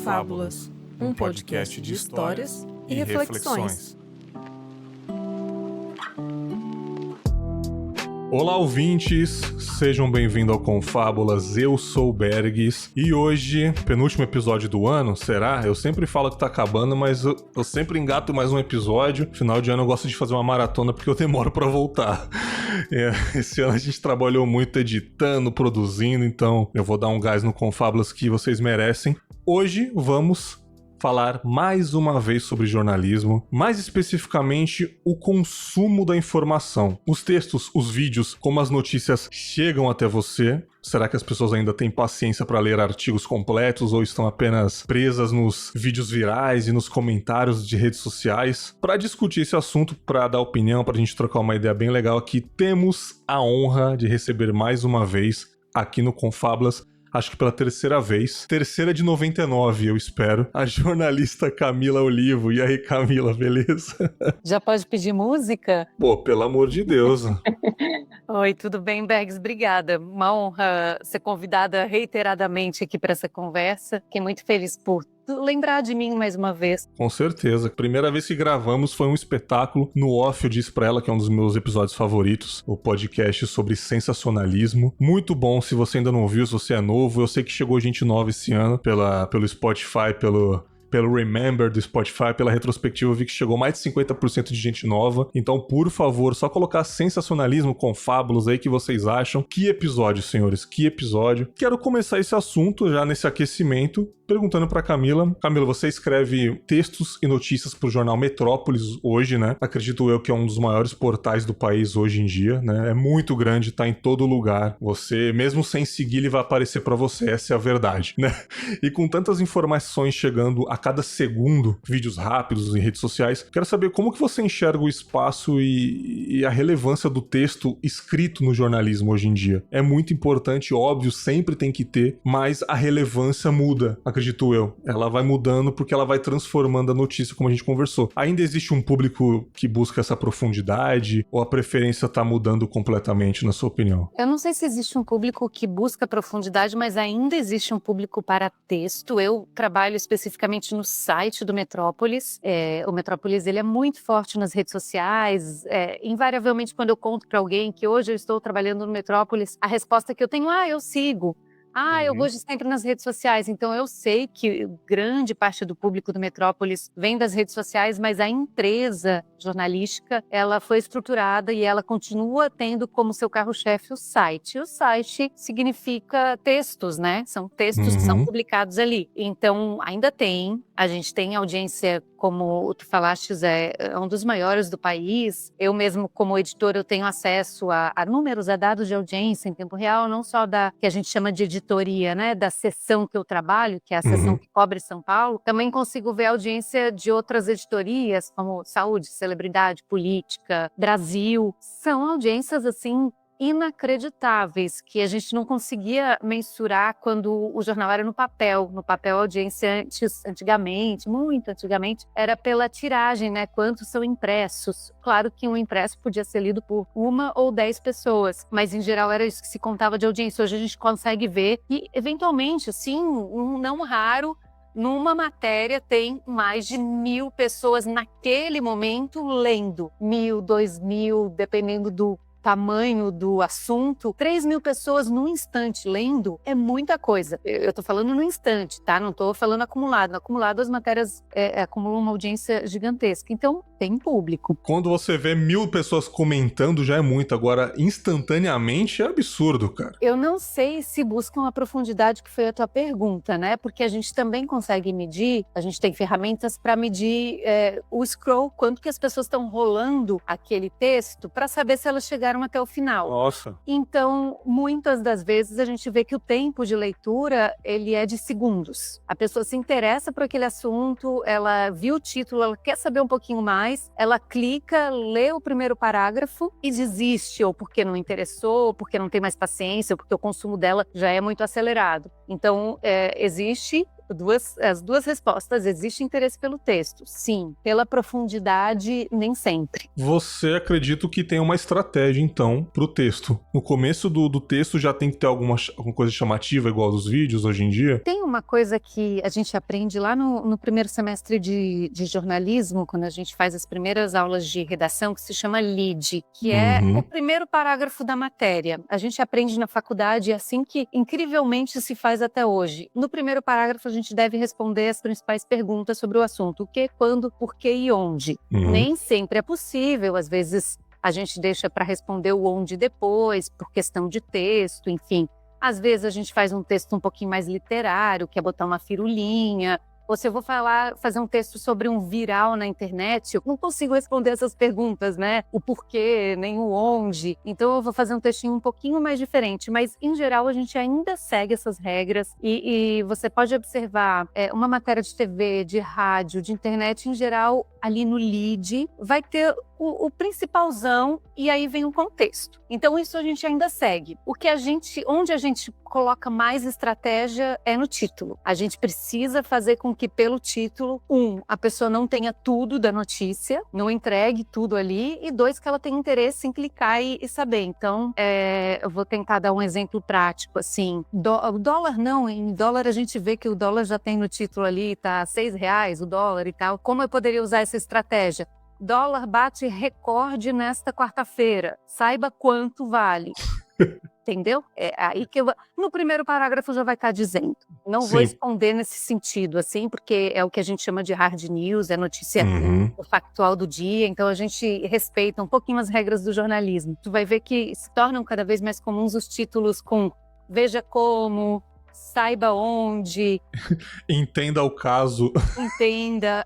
Confábulas, um podcast de histórias e reflexões. Olá, ouvintes! Sejam bem-vindos ao Confábulas, eu sou o Bergs e hoje, penúltimo episódio do ano, será? Eu sempre falo que tá acabando, mas eu sempre engato mais um episódio. Final de ano eu gosto de fazer uma maratona porque eu demoro pra voltar. Esse ano a gente trabalhou muito editando, produzindo, então eu vou dar um gás no Confábulas que vocês merecem. Hoje vamos falar mais uma vez sobre jornalismo, mais especificamente o consumo da informação. Os textos, os vídeos, como as notícias chegam até você. Será que as pessoas ainda têm paciência para ler artigos completos ou estão apenas presas nos vídeos virais e nos comentários de redes sociais? Para discutir esse assunto, para dar opinião, para a gente trocar uma ideia bem legal aqui, temos a honra de receber mais uma vez aqui no Confábulas, acho que pela terceira vez. Terceira de 99, eu espero. A jornalista Camila Olivo. E aí, Camila, beleza? Já pode pedir música? Pô, pelo amor de Deus. Oi, tudo bem, Bergs? Obrigada. Uma honra ser convidada reiteradamente aqui para essa conversa. Fiquei muito feliz por lembrar de mim mais uma vez. Com certeza. Primeira vez que gravamos foi um espetáculo. No off eu disse pra ela que é um dos meus episódios favoritos, o podcast sobre sensacionalismo. Muito bom, se você ainda não ouviu, se você é novo. Eu sei que chegou gente nova esse ano pelo Spotify, pelo Remember do Spotify, pela retrospectiva, eu vi que chegou mais de 50% de gente nova. Então, por favor, só colocar sensacionalismo, confábulos aí que vocês acham. Que episódio, senhores, que episódio. Quero começar esse assunto já nesse aquecimento, perguntando pra Camila. Camila, você escreve textos e notícias pro jornal Metrópolis hoje, né? Acredito eu que é um dos maiores portais do país hoje em dia, né? É muito grande, tá em todo lugar. Você, mesmo sem seguir, ele vai aparecer pra você, essa é a verdade, né? E com tantas informações chegando a cada segundo, vídeos rápidos em redes sociais, quero saber como que você enxerga o espaço e a relevância do texto escrito no jornalismo hoje em dia. É muito importante, óbvio, sempre tem que ter, mas a relevância muda, acredito eu. Ela vai mudando porque ela vai transformando a notícia, como a gente conversou. Ainda existe um público que busca essa profundidade ou a preferência tá mudando completamente, na sua opinião? Eu não sei se existe um público que busca profundidade, mas ainda existe um público para texto. Eu trabalho especificamente no site do Metrópolis. O Metrópolis, ele é muito forte nas redes sociais. Invariavelmente, quando eu conto para alguém que hoje eu estou trabalhando no Metrópolis, a resposta que eu tenho, eu sigo. Eu vejo sempre nas redes sociais, então eu sei que grande parte do público do Metrópolis vem das redes sociais, mas a empresa jornalística, ela foi estruturada e ela continua tendo como seu carro-chefe o site. O site significa textos, né? São textos que são publicados ali. Então, ainda a gente tem audiência, como tu falaste, é um dos maiores do país. Eu mesmo, como editor, eu tenho acesso a números, a dados de audiência em tempo real, não só da que a gente chama de editoria, né, da seção que eu trabalho, que é a seção que cobre São Paulo. Também consigo ver a audiência de outras editorias, como saúde, celebridade, política, Brasil. São audiências, assim, inacreditáveis, que a gente não conseguia mensurar quando o jornal era no papel. No papel, a audiência antigamente, muito antigamente, era pela tiragem, né? Quantos são impressos. Claro que um impresso podia ser lido por 1 ou 10 pessoas, mas em geral era isso que se contava de audiência. Hoje a gente consegue ver e, eventualmente, assim, não raro, numa matéria tem mais de 1.000 pessoas naquele momento lendo. 1.000, 2.000, dependendo do tamanho do assunto. 3.000 pessoas num instante lendo é muita coisa. Eu tô falando no instante, tá? Não tô falando acumulado. No acumulado, as matérias acumulam uma audiência gigantesca. Então, tem público. Quando você vê 1.000 pessoas comentando, já é muito. Agora, instantaneamente, é absurdo, cara. Eu não sei se buscam a profundidade que foi a tua pergunta, né? Porque a gente também consegue medir, a gente tem ferramentas para medir o scroll, quanto que as pessoas estão rolando aquele texto, para saber se elas chegaram até o final. Nossa. Então, muitas das vezes a gente vê que o tempo de leitura, ele é de segundos. A pessoa se interessa por aquele assunto, ela viu o título, ela quer saber um pouquinho mais, ela clica, lê o primeiro parágrafo e desiste, ou porque não interessou, ou porque não tem mais paciência, ou porque o consumo dela já é muito acelerado. Então, existe As duas respostas. Existe interesse pelo texto? Sim. Pela profundidade, nem sempre. Você acredita que tem uma estratégia, então, pro texto? No começo do texto já tem que ter alguma coisa chamativa, igual dos vídeos hoje em dia? Tem uma coisa que a gente aprende lá no primeiro semestre de jornalismo, quando a gente faz as primeiras aulas de redação, que se chama lead, que é o primeiro parágrafo da matéria. A gente aprende na faculdade, assim que incrivelmente se faz até hoje. No primeiro parágrafo, a gente deve responder as principais perguntas sobre o assunto: o que, quando, por que e onde. Nem sempre é possível, às vezes a gente deixa para responder o onde depois, por questão de texto, enfim. Às vezes a gente faz um texto um pouquinho mais literário, que é botar uma firulinha. Ou se eu vou fazer um texto sobre um viral na internet, eu não consigo responder essas perguntas, né? O porquê, nem o onde. Então eu vou fazer um textinho um pouquinho mais diferente. Mas, em geral, a gente ainda segue essas regras. E você pode observar uma matéria de TV, de rádio, de internet, em geral, ali no lead, vai ter o principalzão e aí vem o contexto. Então isso a gente ainda segue. Onde a gente coloca mais estratégia é no título. A gente precisa fazer com que pelo título, a pessoa não tenha tudo da notícia, não entregue tudo ali, e 2, que ela tenha interesse em clicar e saber. Então, eu vou tentar dar um exemplo prático, assim, o dólar não, em dólar a gente vê que o dólar já tem no título ali, tá R$6 o dólar e tal. Como eu poderia usar essa estratégia? Dólar bate recorde nesta quarta-feira. Saiba quanto vale. Entendeu? É aí que no primeiro parágrafo já vai estar dizendo. Não vou esconder nesse sentido, assim, porque é o que a gente chama de hard news, é notícia factual do dia, então a gente respeita um pouquinho as regras do jornalismo. Tu vai ver que se tornam cada vez mais comuns os títulos com veja como, saiba onde. Entenda o caso. Entenda,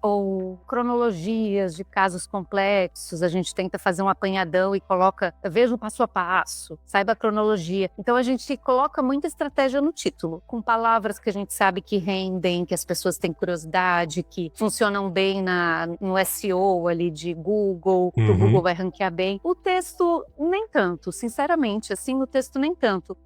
ou cronologias de casos complexos, a gente tenta fazer um apanhadão e coloca, veja o passo a passo, saiba a cronologia. Então a gente coloca muita estratégia no título, com palavras que a gente sabe que rendem, que as pessoas têm curiosidade, que funcionam bem no SEO ali de Google, que o Google vai ranquear bem. O texto, nem tanto, sinceramente, assim, o texto nem tanto.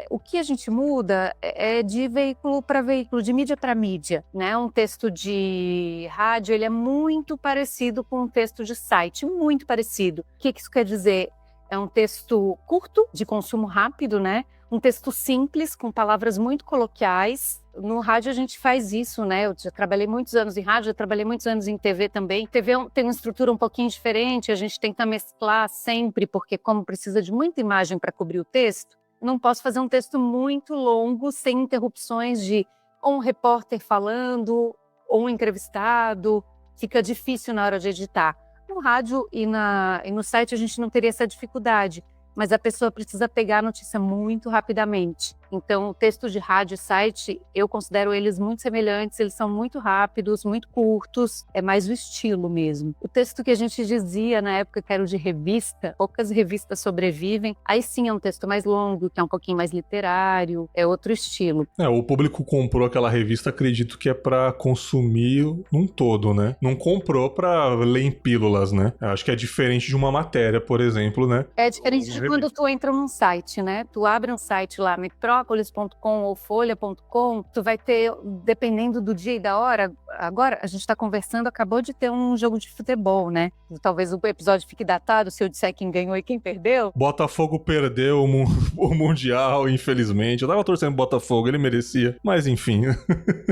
O que a gente muda é de veículo para veículo, de mídia para mídia, né? Um texto de rádio, ele é muito parecido com um texto de site, muito parecido. O que isso quer dizer? É um texto curto, de consumo rápido, né? Um texto simples, com palavras muito coloquiais. No rádio a gente faz isso, né? Eu já trabalhei muitos anos em rádio, já trabalhei muitos anos em TV também. TV tem uma estrutura um pouquinho diferente, a gente tenta mesclar sempre, porque como precisa de muita imagem para cobrir o texto, não posso fazer um texto muito longo, sem interrupções de ou um repórter falando, ou um entrevistado, fica difícil na hora de editar. No rádio e no site a gente não teria essa dificuldade, mas a pessoa precisa pegar a notícia muito rapidamente. Então, o texto de rádio e site, eu considero eles muito semelhantes, eles são muito rápidos, muito curtos, é mais o estilo mesmo. O texto que a gente dizia na época que era o de revista, poucas revistas sobrevivem, aí sim é um texto mais longo, que é um pouquinho mais literário, é outro estilo. O público comprou aquela revista, acredito que é pra consumir num todo, né? Não comprou pra ler em pílulas, né? Eu acho que é diferente de uma matéria, por exemplo, né? É diferente de quando tu entra num site, né? Tu abre um site lá, metrópolis.com ou folha.com, tu vai ter, dependendo do dia e da hora, agora a gente tá conversando, acabou de ter um jogo de futebol, né? Talvez o episódio fique datado se eu disser quem ganhou e quem perdeu. Botafogo perdeu o Mundial, infelizmente. Eu tava torcendo Botafogo, ele merecia, mas enfim.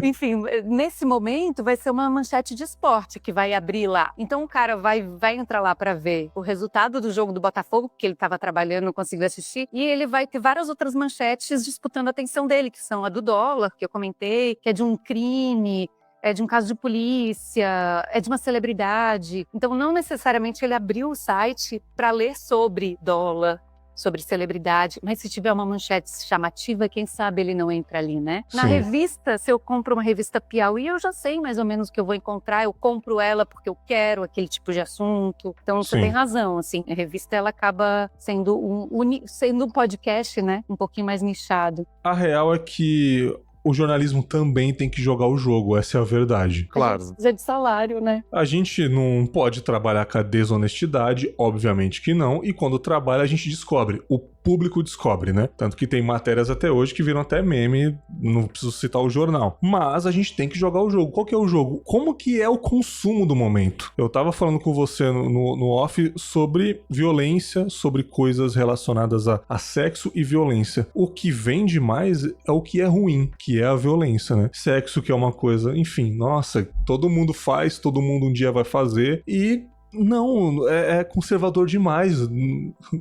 Enfim, nesse momento vai ser uma manchete de esporte que vai abrir lá. Então o cara vai entrar lá para ver o resultado do jogo do Botafogo, porque ele estava trabalhando, não conseguiu assistir, e ele vai ter várias outras manchetes disputando a atenção dele, que são a do dólar, que eu comentei, que é de um crime, é de um caso de polícia, é de uma celebridade. Então não necessariamente ele abriu o site para ler sobre dólar, sobre celebridade, mas se tiver uma manchete chamativa, quem sabe ele não entra ali, né? Na revista, se eu compro uma revista Piauí, eu já sei mais ou menos o que eu vou encontrar, eu compro ela porque eu quero aquele tipo de assunto. Então você tem razão, assim, a revista ela acaba sendo um podcast, né? Um pouquinho mais nichado. A real é que o jornalismo também tem que jogar o jogo, essa é a verdade. Claro. A gente precisa de salário, né? A gente não pode trabalhar com a desonestidade, obviamente que não, e quando trabalha a gente descobre. O público descobre, né? Tanto que tem matérias até hoje que viram até meme, não preciso citar o jornal. Mas a gente tem que jogar o jogo. Qual que é o jogo? Como que é o consumo do momento? Eu tava falando com você no off sobre violência, sobre coisas relacionadas a sexo e violência. O que vende mais é o que é ruim, que é a violência, né? Sexo que é uma coisa, enfim, nossa, todo mundo faz, todo mundo um dia vai fazer e... Não, é conservador demais,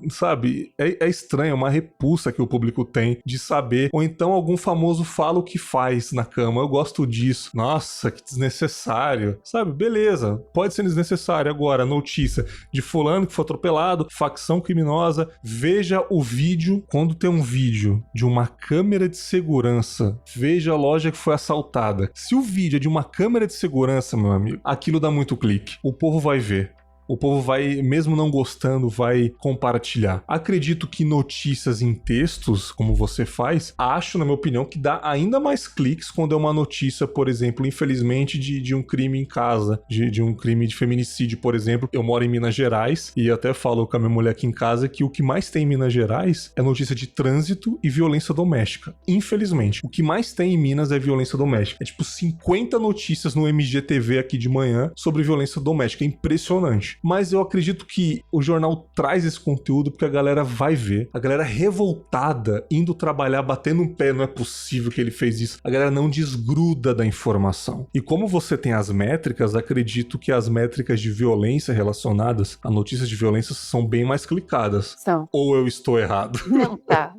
sabe? É estranho, é uma repulsa que o público tem de saber. Ou então algum famoso fala o que faz na cama. Eu gosto disso. Nossa, que desnecessário. Sabe? Beleza, pode ser desnecessário. Agora, notícia de fulano que foi atropelado, facção criminosa. Veja o vídeo. Quando tem um vídeo de uma câmera de segurança, veja a loja que foi assaltada. Se o vídeo é de uma câmera de segurança, meu amigo, aquilo dá muito clique. O povo vai ver. O povo vai, mesmo não gostando, vai compartilhar. Acredito que notícias em textos, como você faz, acho, na minha opinião, que dá ainda mais cliques quando é uma notícia, por exemplo, infelizmente, de um crime em casa, de um crime de feminicídio, por exemplo. Eu moro em Minas Gerais e até falo com a minha mulher aqui em casa que o que mais tem em Minas Gerais é notícia de trânsito e violência doméstica. Infelizmente. O que mais tem em Minas é violência doméstica. É tipo 50 notícias no MGTV aqui de manhã sobre violência doméstica. É impressionante. Mas eu acredito que o jornal traz esse conteúdo porque a galera vai ver. A galera revoltada, indo trabalhar, batendo um pé, não é possível que ele fez isso. A galera não desgruda da informação. E como você tem as métricas, acredito que as métricas de violência relacionadas a notícias de violência são bem mais clicadas. São. Ou eu estou errado?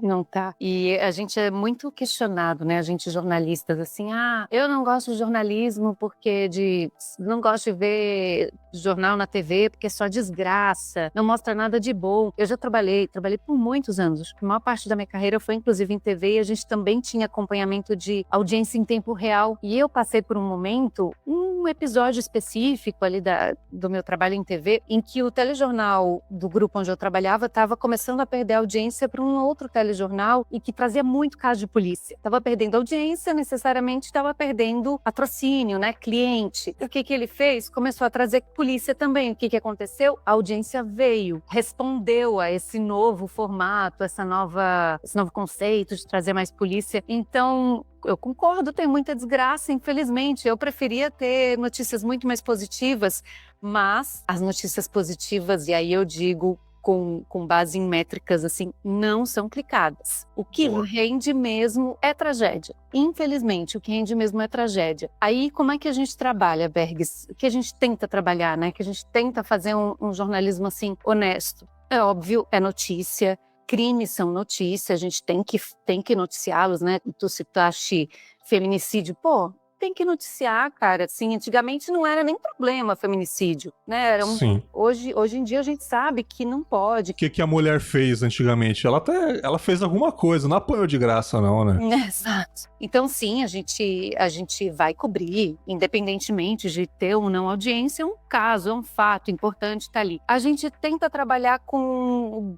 Não tá. E a gente é muito questionado, né? A gente jornalistas, assim, eu não gosto de jornalismo porque não gosto de ver jornal na TV porque é só desgraça, não mostra nada de bom. Eu já trabalhei por muitos anos. Acho que a maior parte da minha carreira foi inclusive em TV e a gente também tinha acompanhamento de audiência em tempo real. E eu passei por um momento, um episódio específico ali do meu trabalho em TV, em que o telejornal do grupo onde eu trabalhava estava começando a perder audiência para um outro telejornal e que trazia muito caso de polícia. Estava perdendo audiência, necessariamente estava perdendo patrocínio, né, cliente. E o que ele fez? Começou a trazer polícia também. O que aconteceu? A audiência veio, respondeu a esse novo formato, esse novo conceito de trazer mais polícia. Então, eu concordo, tem muita desgraça, infelizmente. Eu preferia ter notícias muito mais positivas, mas as notícias positivas, e aí eu digo com base em métricas, assim, não são clicadas. O que rende mesmo é tragédia. Infelizmente, o que rende mesmo é tragédia. Aí, como é que a gente trabalha, Bergs? O que a gente tenta trabalhar, né? Que a gente tenta fazer um jornalismo, assim, honesto. É óbvio, é notícia. Crimes são notícia, a gente tem que noticiá-los, né? Tu citaste feminicídio, tem que noticiar, cara. Assim, antigamente não era nem problema feminicídio, né? Sim. Hoje em dia a gente sabe que não pode. O que a mulher fez antigamente? Ela fez alguma coisa, não apanhou de graça não, né? Exato. Então sim, a gente vai cobrir, independentemente de ter ou não audiência, é um caso, é um fato importante, tá ali. A gente tenta trabalhar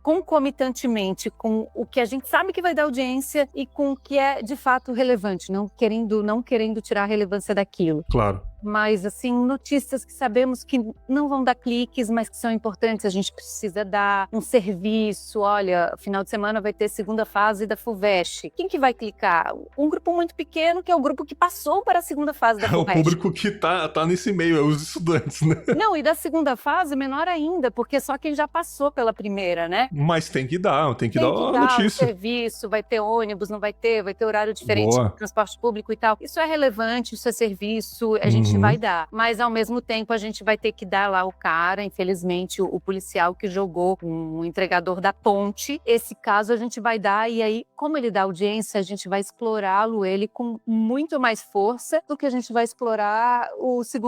concomitantemente com o que a gente sabe que vai dar audiência e com o que é de fato relevante, não querendo tirar a relevância daquilo. Claro. Mas, assim, notícias que sabemos que não vão dar cliques, mas que são importantes, a gente precisa dar um serviço. Olha, final de semana vai ter segunda fase da FUVEST. Quem que vai clicar? Um grupo muito pequeno, que é o grupo que passou para a segunda fase da FUVEST. É o público que tá nesse meio, é os estudantes, né? Não, e da segunda fase, menor ainda, porque é só quem já passou pela primeira, né? Mas tem que dar a notícia. O serviço, vai ter ônibus, não vai ter horário diferente, transporte público e tal. Isso é relevante, isso é serviço, a gente vai dar. Mas, ao mesmo tempo, a gente vai ter que dar lá o cara, infelizmente, o policial que jogou um entregador da ponte. Esse caso a gente vai dar, e aí, como ele dá audiência, a gente vai explorá-lo, ele com muito mais força do que a gente vai explorar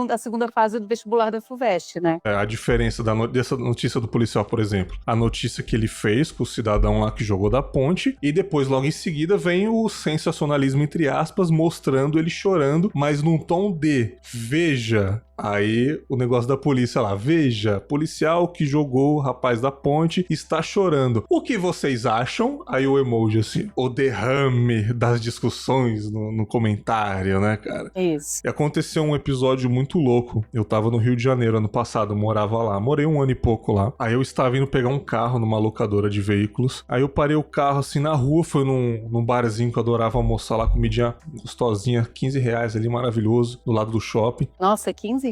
a segunda fase do vestibular da FUVEST, né? A diferença dessa notícia do policial, por exemplo, a notícia que ele fez com o cidadão lá que jogou da ponte, e depois, logo em seguida, vem o sensacionalismo, entre aspas, mostrando ele chorando, mas num tom de veja Aí o negócio da polícia lá, veja, policial que jogou o rapaz da ponte está chorando. O que vocês acham? Aí o emoji assim, o derrame das discussões no comentário, né, cara? Isso. E aconteceu um episódio muito louco. Eu tava no Rio de Janeiro ano passado, morava lá. Morei 1 ano e pouco lá. Aí eu estava indo pegar um carro numa locadora de veículos. Aí eu parei o carro assim na rua, foi num barzinho que eu adorava almoçar lá, comidinha gostosinha, R$15 ali, maravilhoso, do lado do shopping. Nossa, R$15?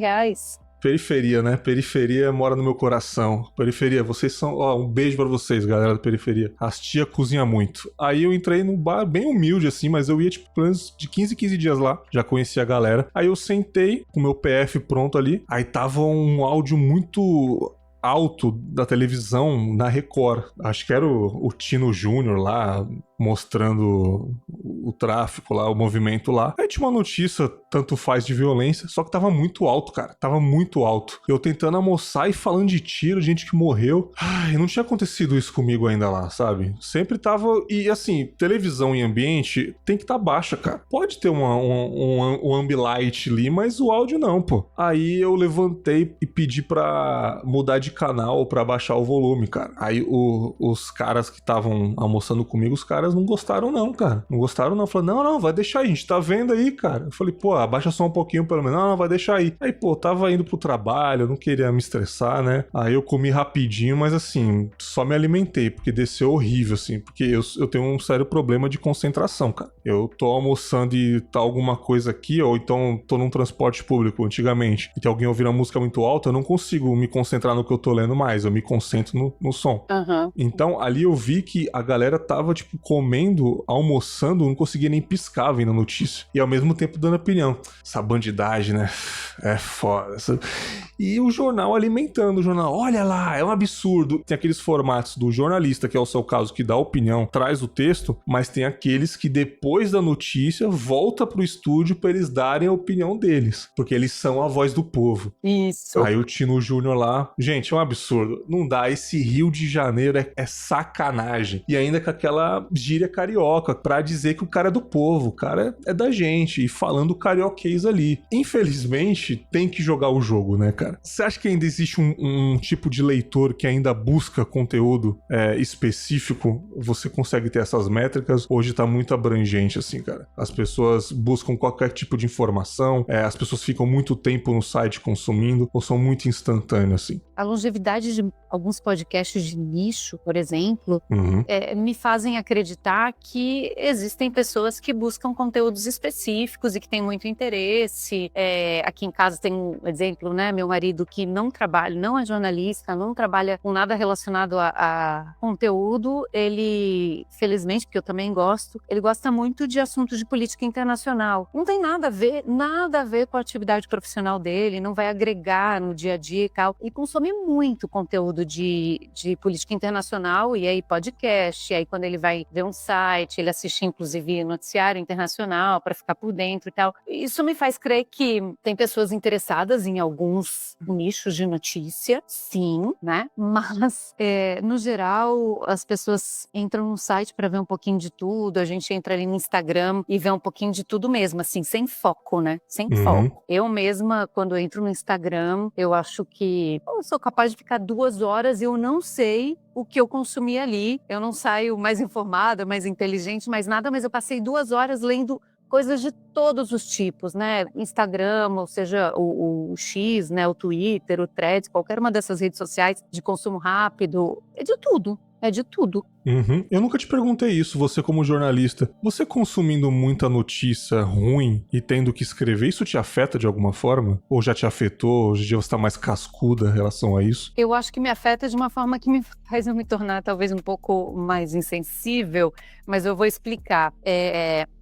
Periferia, né? Periferia mora no meu coração. Periferia, vocês são... Ó, um beijo pra vocês, galera da periferia. As tia cozinha muito. Aí eu entrei num bar bem humilde, assim, mas eu ia, tipo, pelo menos de 15 em 15 dias lá. Já conhecia a galera. Aí eu sentei com o meu PF pronto ali. Aí tava um áudio muito alto da televisão na Record. Acho que era o Tino Júnior lá, mostrando o tráfico lá, o movimento lá. Aí tinha uma notícia, tanto faz, de violência, só que tava muito alto, cara. Tava muito alto. Eu tentando almoçar e falando de tiro, gente que morreu. Ai, não tinha acontecido isso comigo ainda lá, sabe? Sempre tava... E assim, televisão em ambiente tem que estar baixa, cara. Pode ter um ambilight ali, mas o áudio não, pô. Aí eu levantei e pedi pra mudar de canal ou pra baixar o volume, cara. Aí os caras que estavam almoçando comigo, os caras não gostaram não, cara. Não gostaram não. Falaram, não, vai deixar aí, a gente tá vendo aí, cara. Eu falei, pô, abaixa só um pouquinho pelo menos. Não, vai deixar aí. Aí, pô, tava indo pro trabalho, eu não queria me estressar, né? Aí eu comi rapidinho, mas assim, só me alimentei, porque desceu horrível, assim. Porque eu tenho um sério problema de concentração, cara. Eu tô almoçando e tá alguma coisa aqui, ou então tô num transporte público, antigamente, e tem alguém ouvindo a música muito alta, eu não consigo me concentrar no que eu tô lendo mais, eu me concentro no som. Uhum. Então, ali eu vi que a galera tava, tipo, comendo, almoçando, não conseguia nem piscar vendo a notícia. E ao mesmo tempo dando opinião. Essa bandidagem, né? É foda. E o jornal alimentando o jornal. Olha lá, é um absurdo. Tem aqueles formatos do jornalista, que é o seu caso, que dá opinião, traz o texto, mas tem aqueles que depois da notícia volta pro estúdio pra eles darem a opinião deles. Porque eles são a voz do povo. Isso. Aí o Tino Júnior lá, gente, é um absurdo. Não dá, esse Rio de Janeiro é sacanagem. E ainda com aquela gíria carioca, pra dizer que o cara é do povo, o cara é da gente, e falando carioquês ali. Infelizmente, tem que jogar o jogo, né, cara? Você acha que ainda existe um tipo de leitor que ainda busca conteúdo específico? Você consegue ter essas métricas? Hoje tá muito abrangente, assim, cara. As pessoas buscam qualquer tipo de informação, as pessoas ficam muito tempo no site consumindo, ou são muito instantâneos, assim. A longevidade de alguns podcasts de nicho, por exemplo, me fazem acreditar que existem pessoas que buscam conteúdos específicos e que têm muito interesse. Aqui em casa tem um exemplo, né? Meu marido que não trabalha, não é jornalista, não trabalha com nada relacionado a conteúdo. Ele, felizmente, porque eu também gosto, ele gosta muito de assuntos de política internacional. Não tem nada a ver com a atividade profissional dele, não vai agregar no dia a dia e tal. E consome muito conteúdo de política internacional e aí podcast, e aí quando ele vai ver um site, ele assiste inclusive noticiário internacional para ficar por dentro e tal. Isso me faz crer que tem pessoas interessadas em alguns nichos de notícia, sim, né? Mas, no geral, as pessoas entram no site para ver um pouquinho de tudo, a gente entra ali no Instagram e vê um pouquinho de tudo mesmo, assim, sem foco, né? Sem foco. Eu mesma, quando entro no Instagram, eu acho que eu sou capaz de ficar 2 horas e eu não sei o que eu consumi ali. Eu não saio mais informada, mais inteligente, mais nada, mas eu passei 2 horas lendo coisas de todos os tipos, né? Instagram, ou seja, o X, né? O Twitter, o Threads, qualquer uma dessas redes sociais de consumo rápido. É de tudo. É de tudo. Eu nunca te perguntei isso, você como jornalista. Você consumindo muita notícia ruim e tendo que escrever, isso te afeta de alguma forma? Ou já te afetou? Hoje em dia você tá mais cascuda em relação a isso? Eu acho que me afeta de uma forma que me faz eu me tornar talvez um pouco mais insensível, mas eu vou explicar.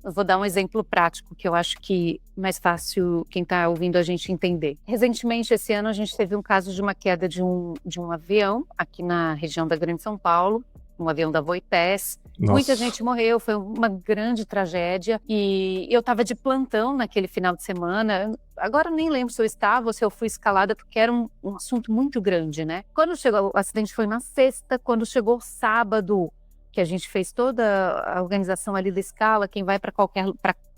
Eu vou dar um exemplo prático que eu acho que é mais fácil quem tá ouvindo a gente entender. Recentemente, esse ano, a gente teve um caso de uma queda de um avião aqui na região da Grande São Paulo, um avião da Voités. Nossa. Muita gente morreu, foi uma grande tragédia. E eu estava de plantão naquele final de semana. Agora eu nem lembro se eu estava ou se eu fui escalada, porque era um assunto muito grande, né? Quando chegou, o acidente foi na sexta, quando chegou sábado, que a gente fez toda a organização ali da escala, quem vai para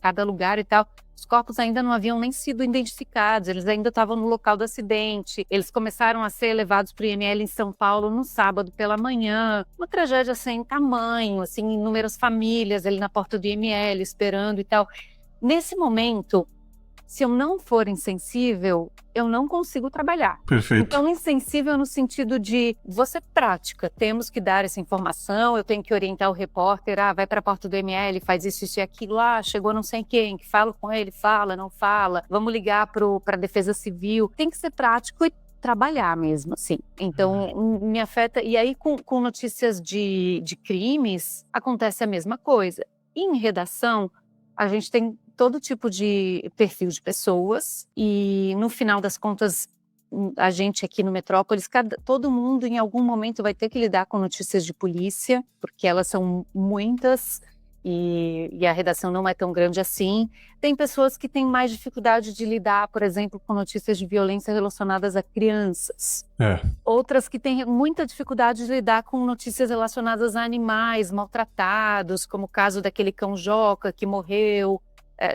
cada lugar e tal, os corpos ainda não haviam nem sido identificados, eles ainda estavam no local do acidente, eles começaram a ser levados para o IML em São Paulo no sábado pela manhã, uma tragédia sem tamanho, assim, inúmeras famílias ali na porta do IML esperando e tal. Nesse momento, se eu não for insensível, eu não consigo trabalhar. Perfeito. Então, insensível no sentido de você prática, temos que dar essa informação, eu tenho que orientar o repórter, vai para a porta do IML, faz isso e aquilo, chegou não sei quem, que fala com ele, fala, não fala, vamos ligar para a Defesa Civil. Tem que ser prático e trabalhar mesmo, assim. Então, me afeta. E aí, com notícias de crimes, acontece a mesma coisa. Em redação, a gente tem todo tipo de perfil de pessoas e, no final das contas, a gente aqui no Metrópolis, todo mundo em algum momento vai ter que lidar com notícias de polícia, porque elas são muitas e a redação não é tão grande assim. Tem pessoas que têm mais dificuldade de lidar, por exemplo, com notícias de violência relacionadas a crianças. Outras que têm muita dificuldade de lidar com notícias relacionadas a animais maltratados, como o caso daquele cão Joca que morreu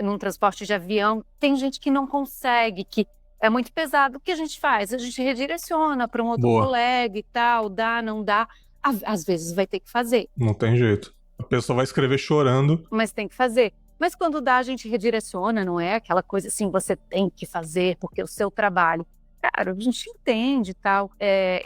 num transporte de avião. Tem gente que não consegue, que é muito pesado. O que a gente faz? A gente redireciona para um outro colega e tal, dá, não dá. Às vezes vai ter que fazer. Não tem jeito. A pessoa vai escrever chorando. Mas tem que fazer. Mas quando dá, a gente redireciona, não é aquela coisa assim, você tem que fazer porque é o seu trabalho. Cara, a gente entende e tal.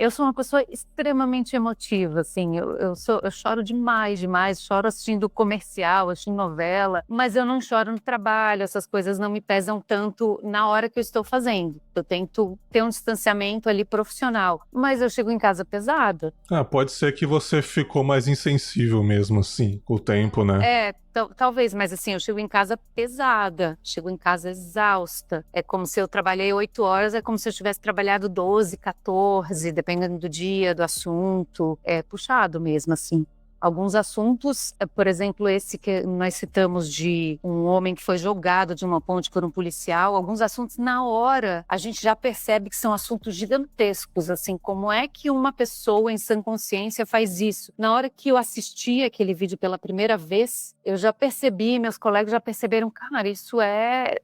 Eu sou uma pessoa extremamente emotiva, assim, eu choro demais, choro assistindo comercial, assistindo novela, mas eu não choro no trabalho, essas coisas não me pesam tanto na hora que eu estou fazendo. Eu tento ter um distanciamento ali profissional, mas eu chego em casa pesada. Pode ser que você ficou mais insensível mesmo, assim, com o tempo, né? Talvez, mas assim, eu chego em casa pesada, chego em casa exausta. É como se eu trabalhei 8 horas, é como se eu tivesse trabalhado 12, 14, dependendo do dia, do assunto. É puxado mesmo, assim. Alguns assuntos, por exemplo, esse que nós citamos de um homem que foi jogado de uma ponte por um policial, alguns assuntos, na hora, a gente já percebe que são assuntos gigantescos, assim, como é que uma pessoa em sã consciência faz isso? Na hora que eu assisti aquele vídeo pela primeira vez, eu já percebi, meus colegas já perceberam, cara, isso é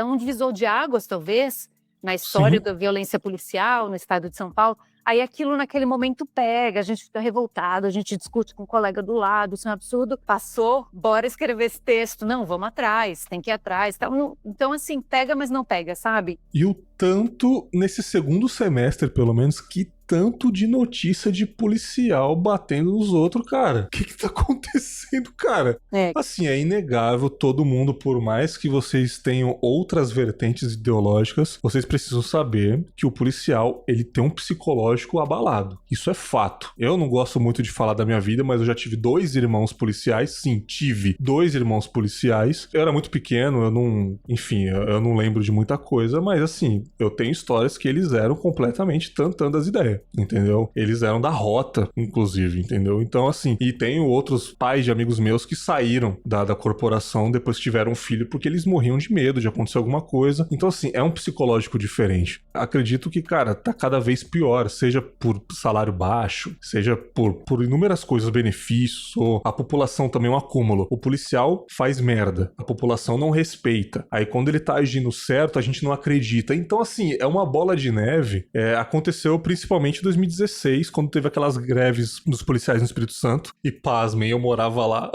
um divisor de águas, talvez, na história da violência policial no estado de São Paulo. Aí aquilo naquele momento pega, a gente fica revoltado, a gente discute com o colega do lado, isso é um absurdo. Passou, bora escrever esse texto. Não, vamos atrás, tem que ir atrás. Então, assim, pega, mas não pega, sabe? E o tanto, nesse segundo semestre, pelo menos, que tanto de notícia de policial batendo nos outros, cara. O que tá acontecendo, cara? Assim, é inegável, todo mundo, por mais que vocês tenham outras vertentes ideológicas, vocês precisam saber que o policial, ele tem um psicológico abalado. Isso é fato. Eu não gosto muito de falar da minha vida, mas eu já tive 2 irmãos policiais. Sim, tive 2 irmãos policiais. Eu era muito pequeno, eu não lembro de muita coisa, mas assim, eu tenho histórias que eles eram completamente tantando as ideias. Entendeu? Eles eram da rota, inclusive, entendeu? Então, assim, e tenho outros pais de amigos meus que saíram da corporação depois que tiveram um filho porque eles morriam de medo de acontecer alguma coisa. Então, assim, é um psicológico diferente. Acredito que, cara, tá cada vez pior, seja por salário baixo, seja por inúmeras coisas, benefícios, ou a população também é um acúmulo. O policial faz merda, a população não respeita. Aí, quando ele tá agindo certo, a gente não acredita. Então, assim, é uma bola de neve. Aconteceu principalmente em 2016, quando teve aquelas greves dos policiais no Espírito Santo. E pasmem, eu morava lá.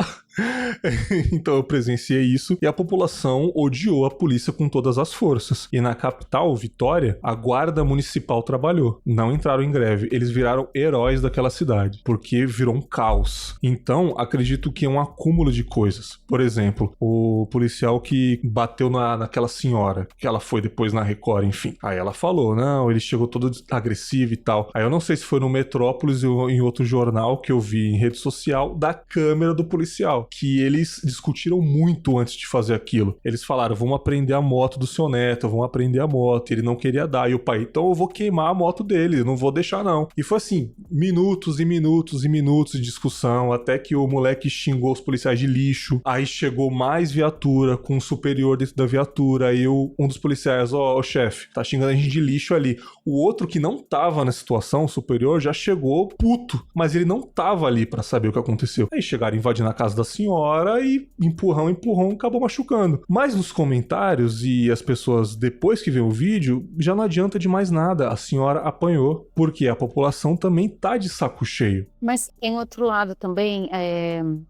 Então eu presenciei isso e a população odiou a polícia com todas as forças. E na capital, Vitória, a guarda municipal trabalhou. Não entraram em greve. Eles viraram heróis daquela cidade, porque virou um caos. Então, acredito que é um acúmulo de coisas. Por exemplo, o policial que bateu naquela senhora, que ela foi depois na Record, enfim. Aí ela falou, não, ele chegou todo agressivo e tal. Aí eu não sei se foi no Metrópolis ou em outro jornal que eu vi em rede social da câmera do policial. policial, que eles discutiram muito antes de fazer aquilo. Eles falaram, vamos apreender a moto do seu neto, vamos aprender a moto. E ele não queria dar. E o pai, então eu vou queimar a moto dele, eu não vou deixar não. E foi assim, minutos e minutos e minutos de discussão, até que o moleque xingou os policiais de lixo. Aí chegou mais viatura, com um superior dentro da viatura. Aí um dos policiais, ó, chefe, tá xingando a gente de lixo ali. O outro que não tava na situação, o superior, já chegou puto, mas ele não tava ali pra saber o que aconteceu. Aí chegaram invadindo a casa da senhora e empurrão, acabou machucando. Mas nos comentários e as pessoas, depois que vê o vídeo, já não adianta de mais nada. A senhora apanhou, porque a população também tá de saco cheio. Mas em outro lado também,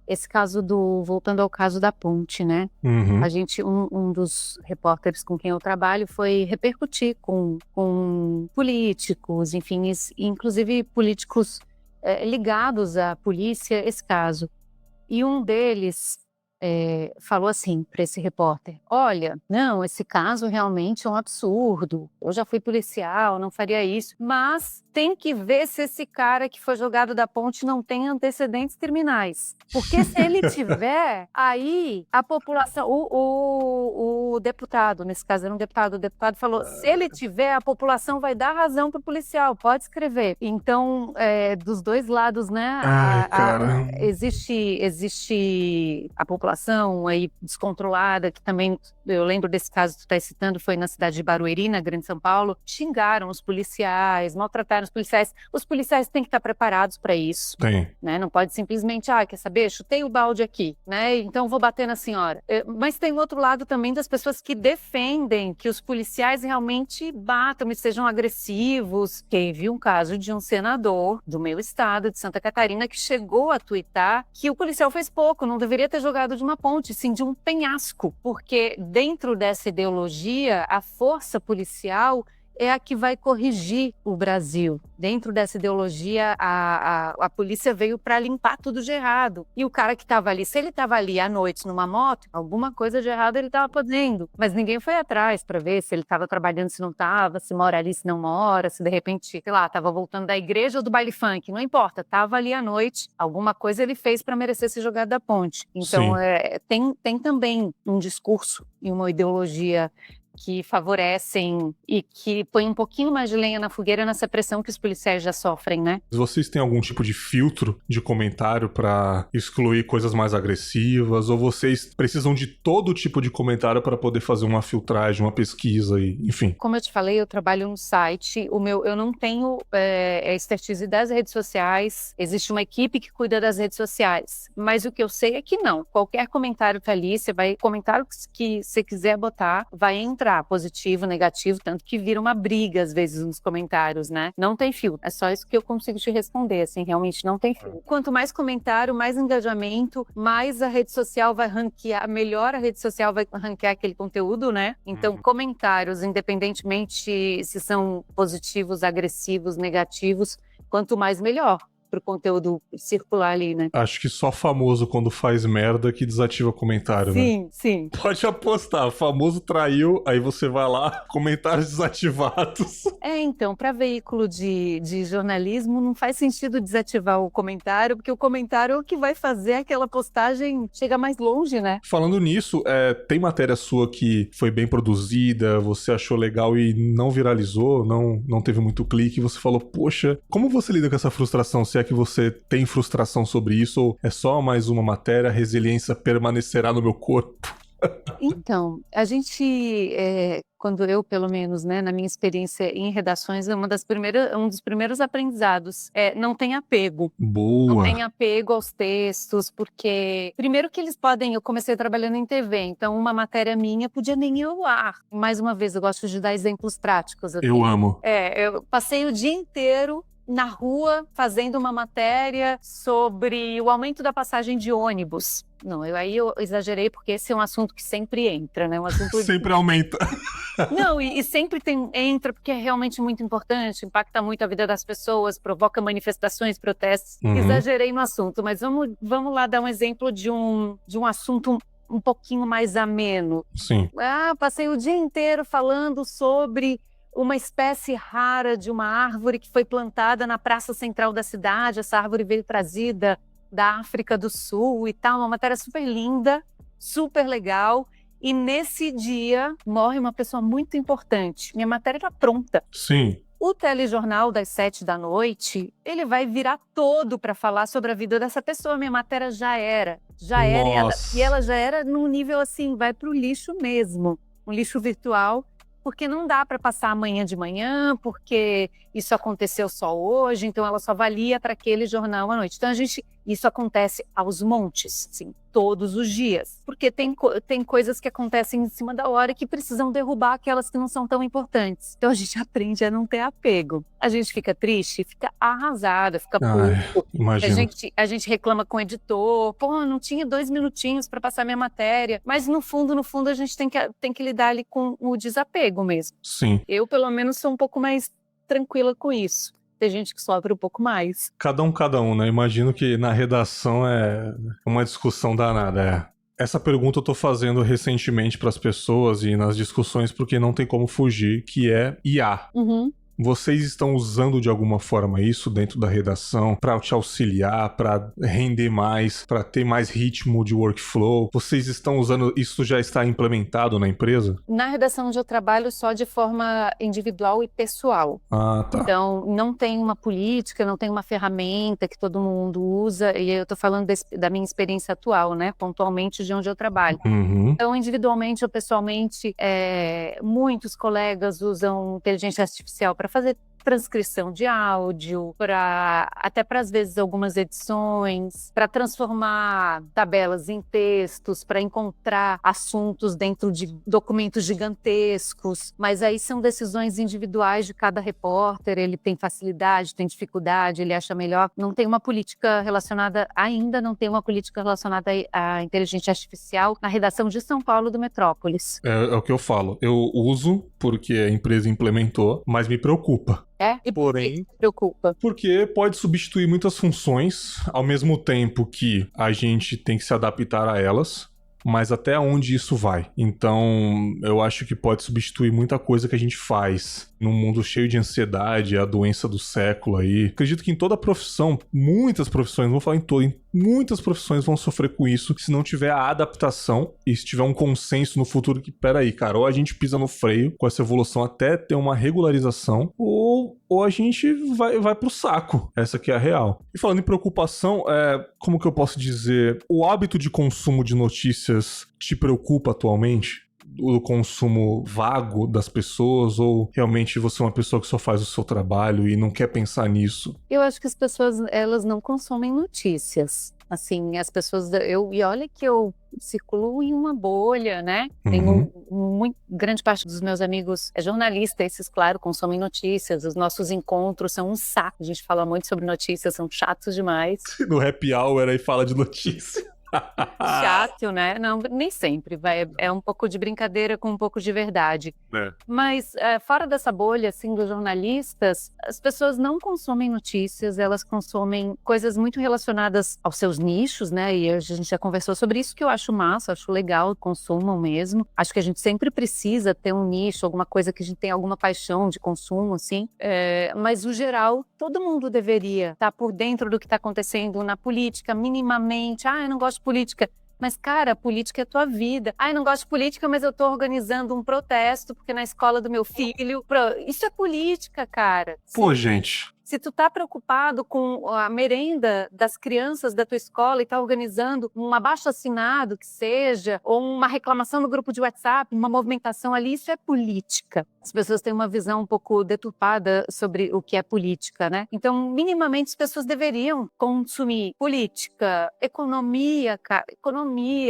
esse caso voltando ao caso da ponte, né? Uhum. A gente, um dos repórteres com quem eu trabalho foi repercutir com políticos, enfim, inclusive políticos ligados à polícia, esse caso. E um deles falou assim para esse repórter, olha, não, esse caso realmente é um absurdo, eu já fui policial, não faria isso, mas tem que ver se esse cara que foi jogado da ponte não tem antecedentes criminais, porque se ele tiver, aí a população, o deputado, nesse caso era um deputado, o deputado falou, se ele tiver, a população vai dar razão pro policial, pode escrever. Então, dos dois lados, né, existe a população aí descontrolada, que também, eu lembro desse caso que tu tá citando, foi na cidade de Barueri, na Grande São Paulo, xingaram os policiais, maltrataram os policiais. Os policiais têm que estar preparados para isso. Tem. Né? Não pode simplesmente, quer saber, chutei o balde aqui, né? Então vou bater na senhora. Mas tem outro lado também das pessoas que defendem que os policiais realmente batam e sejam agressivos. Teve um caso de um senador do meu estado, de Santa Catarina, que chegou a tuitar que o policial fez pouco, não deveria ter jogado de uma ponte, sim de um penhasco, porque dentro dessa ideologia, a força policial é a que vai corrigir o Brasil. Dentro dessa ideologia, a polícia veio para limpar tudo de errado. E o cara que estava ali, se ele estava ali à noite numa moto, alguma coisa de errado ele estava fazendo. Mas ninguém foi atrás para ver se ele estava trabalhando, se não estava, se mora ali, se não mora, se de repente, sei lá, estava voltando da igreja ou do baile funk. Não importa, estava ali à noite, alguma coisa ele fez para merecer ser jogado da ponte. Então, tem também um discurso e uma ideologia que favorecem e que põem um pouquinho mais de lenha na fogueira nessa pressão que os policiais já sofrem, né? Vocês têm algum tipo de filtro de comentário pra excluir coisas mais agressivas? Ou vocês precisam de todo tipo de comentário para poder fazer uma filtragem, uma pesquisa, enfim? Como eu te falei, eu trabalho no site. Eu não tenho expertise das redes sociais. Existe uma equipe que cuida das redes sociais. Mas o que eu sei é que não. Qualquer comentário tá ali, comentário que você quiser botar, vai entrar. Positivo, negativo, tanto que vira uma briga às vezes nos comentários, né? Não tem filtro. É só isso que eu consigo te responder, assim, realmente não tem filtro. Quanto mais comentário, mais engajamento, mais a rede social vai ranquear, melhor a rede social vai ranquear aquele conteúdo, né? Então, comentários, independentemente se são positivos, agressivos, negativos, quanto mais melhor pro conteúdo circular ali, né? Acho que só famoso quando faz merda que desativa comentário, sim, né? Sim. Pode apostar, famoso traiu, aí você vai lá, comentários desativados. Então, para veículo de jornalismo, não faz sentido desativar o comentário, porque o comentário é o que vai fazer aquela postagem chegar mais longe, né? Falando nisso, tem matéria sua que foi bem produzida, você achou legal e não viralizou, não teve muito clique, e você falou, poxa, como você lida com essa frustração? Se é que você tem frustração sobre isso, ou é só mais uma matéria, a resiliência permanecerá no meu corpo? Então, a gente, quando eu, pelo menos, né, na minha experiência em redações, um dos primeiros aprendizados não tem apego. Boa! Não tem apego aos textos, porque, primeiro que eu comecei trabalhando em TV, então uma matéria minha podia nem ir ao ar. Mais uma vez, eu gosto de dar exemplos práticos. Eu amo. Eu passei o dia inteiro na rua fazendo uma matéria sobre o aumento da passagem de ônibus. Não, eu exagerei porque esse é um assunto que sempre entra, né? Um assunto sempre aumenta. Não, e sempre entra porque é realmente muito importante, impacta muito a vida das pessoas, provoca manifestações, protestos. Exagerei no assunto, mas vamos lá dar um exemplo de um assunto um pouquinho mais ameno. Sim. Passei o dia inteiro falando sobre uma espécie rara de uma árvore que foi plantada na praça central da cidade. Essa árvore veio trazida da África do Sul e tal, uma matéria super linda, super legal. E nesse dia morre uma pessoa muito importante. Minha matéria era pronta. Sim. O telejornal das 7 da noite, ele vai virar todo para falar sobre a vida dessa pessoa. Minha matéria já era. Nossa. E ela já era num nível assim, vai para o lixo mesmo. Um lixo virtual, porque não dá para passar amanhã de manhã, porque isso aconteceu só hoje, então ela só valia para aquele jornal à noite. Então isso acontece aos montes, assim, todos os dias, porque tem coisas que acontecem em cima da hora que precisam derrubar aquelas que não são tão importantes. Então a gente aprende a não ter apego. A gente fica triste, fica arrasada, fica puto. Imagino. A gente reclama com o editor, pô, não tinha 2 minutinhos para passar minha matéria, mas no fundo a gente tem que lidar ali com o desapego mesmo. Sim. Eu, pelo menos, sou um pouco mais tranquila com isso. Tem gente que sofre um pouco mais. Cada um, né? Imagino que na redação é uma discussão danada, Essa pergunta eu tô fazendo recentemente pras pessoas e nas discussões porque não tem como fugir, que é IA. Uhum. Vocês estão usando de alguma forma isso dentro da redação para te auxiliar, para render mais, para ter mais ritmo de workflow? Vocês estão usando, isso já está implementado na empresa? Na redação onde eu trabalho só de forma individual e pessoal. Ah, tá. Então, não tem uma política, não tem uma ferramenta que todo mundo usa, e eu tô falando da minha experiência atual, né? Pontualmente de onde eu trabalho. Uhum. Então, individualmente ou pessoalmente, muitos colegas usam inteligência artificial para fazer transcrição de áudio, até para às vezes algumas edições, para transformar tabelas em textos, para encontrar assuntos dentro de documentos gigantescos, mas aí são decisões individuais de cada repórter, ele tem facilidade, tem dificuldade, ele acha melhor. Não tem uma política relacionada, ainda não tem uma política relacionada à inteligência artificial na redação de São Paulo do Metrópolis. É o que eu falo, eu uso porque a empresa implementou, mas me preocupa. E porém, por que preocupa? Porque pode substituir muitas funções, ao mesmo tempo que a gente tem que se adaptar a elas, mas até onde isso vai. Então, eu acho que pode substituir muita coisa que a gente faz num mundo cheio de ansiedade, a doença do século aí. Acredito que em toda profissão, muitas profissões, não vou falar em todas, muitas profissões vão sofrer com isso se não tiver a adaptação e se tiver um consenso no futuro que, peraí, cara, ou a gente pisa no freio com essa evolução até ter uma regularização, ou a gente vai pro saco. Essa que é a real. E falando em preocupação, como que eu posso dizer? O hábito de consumo de notícias te preocupa atualmente? O consumo vago das pessoas, ou realmente você é uma pessoa que só faz o seu trabalho e não quer pensar nisso? Eu acho que as pessoas, elas não consomem notícias. Assim, as pessoas, e olha que eu circulo em uma bolha, né? Tenho grande parte dos meus amigos é jornalista, esses, claro, consomem notícias. Os nossos encontros são um saco. A gente fala muito sobre notícias, são chatos demais. No happy hour aí fala de notícia. Chato, né? Não, nem sempre. É um pouco de brincadeira com um pouco de verdade. Mas fora dessa bolha, assim, dos jornalistas, as pessoas não consomem notícias, elas consomem coisas muito relacionadas aos seus nichos, né? E a gente já conversou sobre isso, que eu acho massa, acho legal, consumam mesmo. Acho que a gente sempre precisa ter um nicho, alguma coisa que a gente tem alguma paixão de consumo, assim. Mas, no geral, todo mundo deveria estar por dentro do que está acontecendo na política, minimamente. Eu não gosto de política. Mas, cara, política é a tua vida. Eu não gosto de política, mas eu tô organizando um protesto, porque na escola do meu filho... Isso é política, cara. Pô, gente... Se tu tá preocupado com a merenda das crianças da tua escola e tá organizando um abaixo-assinado que seja, ou uma reclamação no grupo de WhatsApp, uma movimentação ali, isso é política. As pessoas têm uma visão um pouco deturpada sobre o que é política, né? Então, minimamente, as pessoas deveriam consumir política, economia,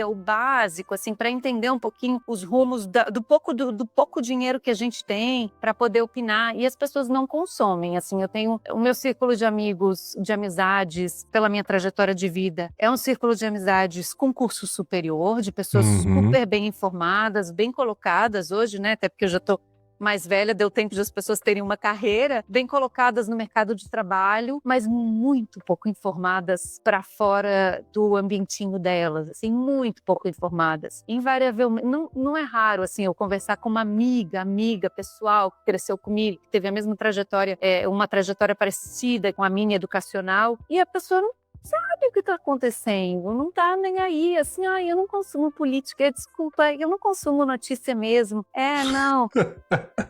o básico, assim, para entender um pouquinho os rumos do pouco dinheiro que a gente tem para poder opinar. E as pessoas não consomem, assim, eu tenho o meu círculo de amigos, de amizades, pela minha trajetória de vida, é um círculo de amizades com curso superior, de pessoas super bem informadas, bem colocadas hoje, né? Até porque eu já tô mais velha, deu tempo de as pessoas terem uma carreira, bem colocadas no mercado de trabalho, mas muito pouco informadas para fora do ambientinho delas, assim, muito pouco informadas. Invariavelmente, não é raro, assim, eu conversar com uma amiga pessoal que cresceu comigo, que teve a mesma trajetória, uma trajetória parecida com a minha educacional, e a pessoa sabe o que está acontecendo, não está nem aí, assim, eu não consumo política, desculpa, eu não consumo notícia mesmo. Não.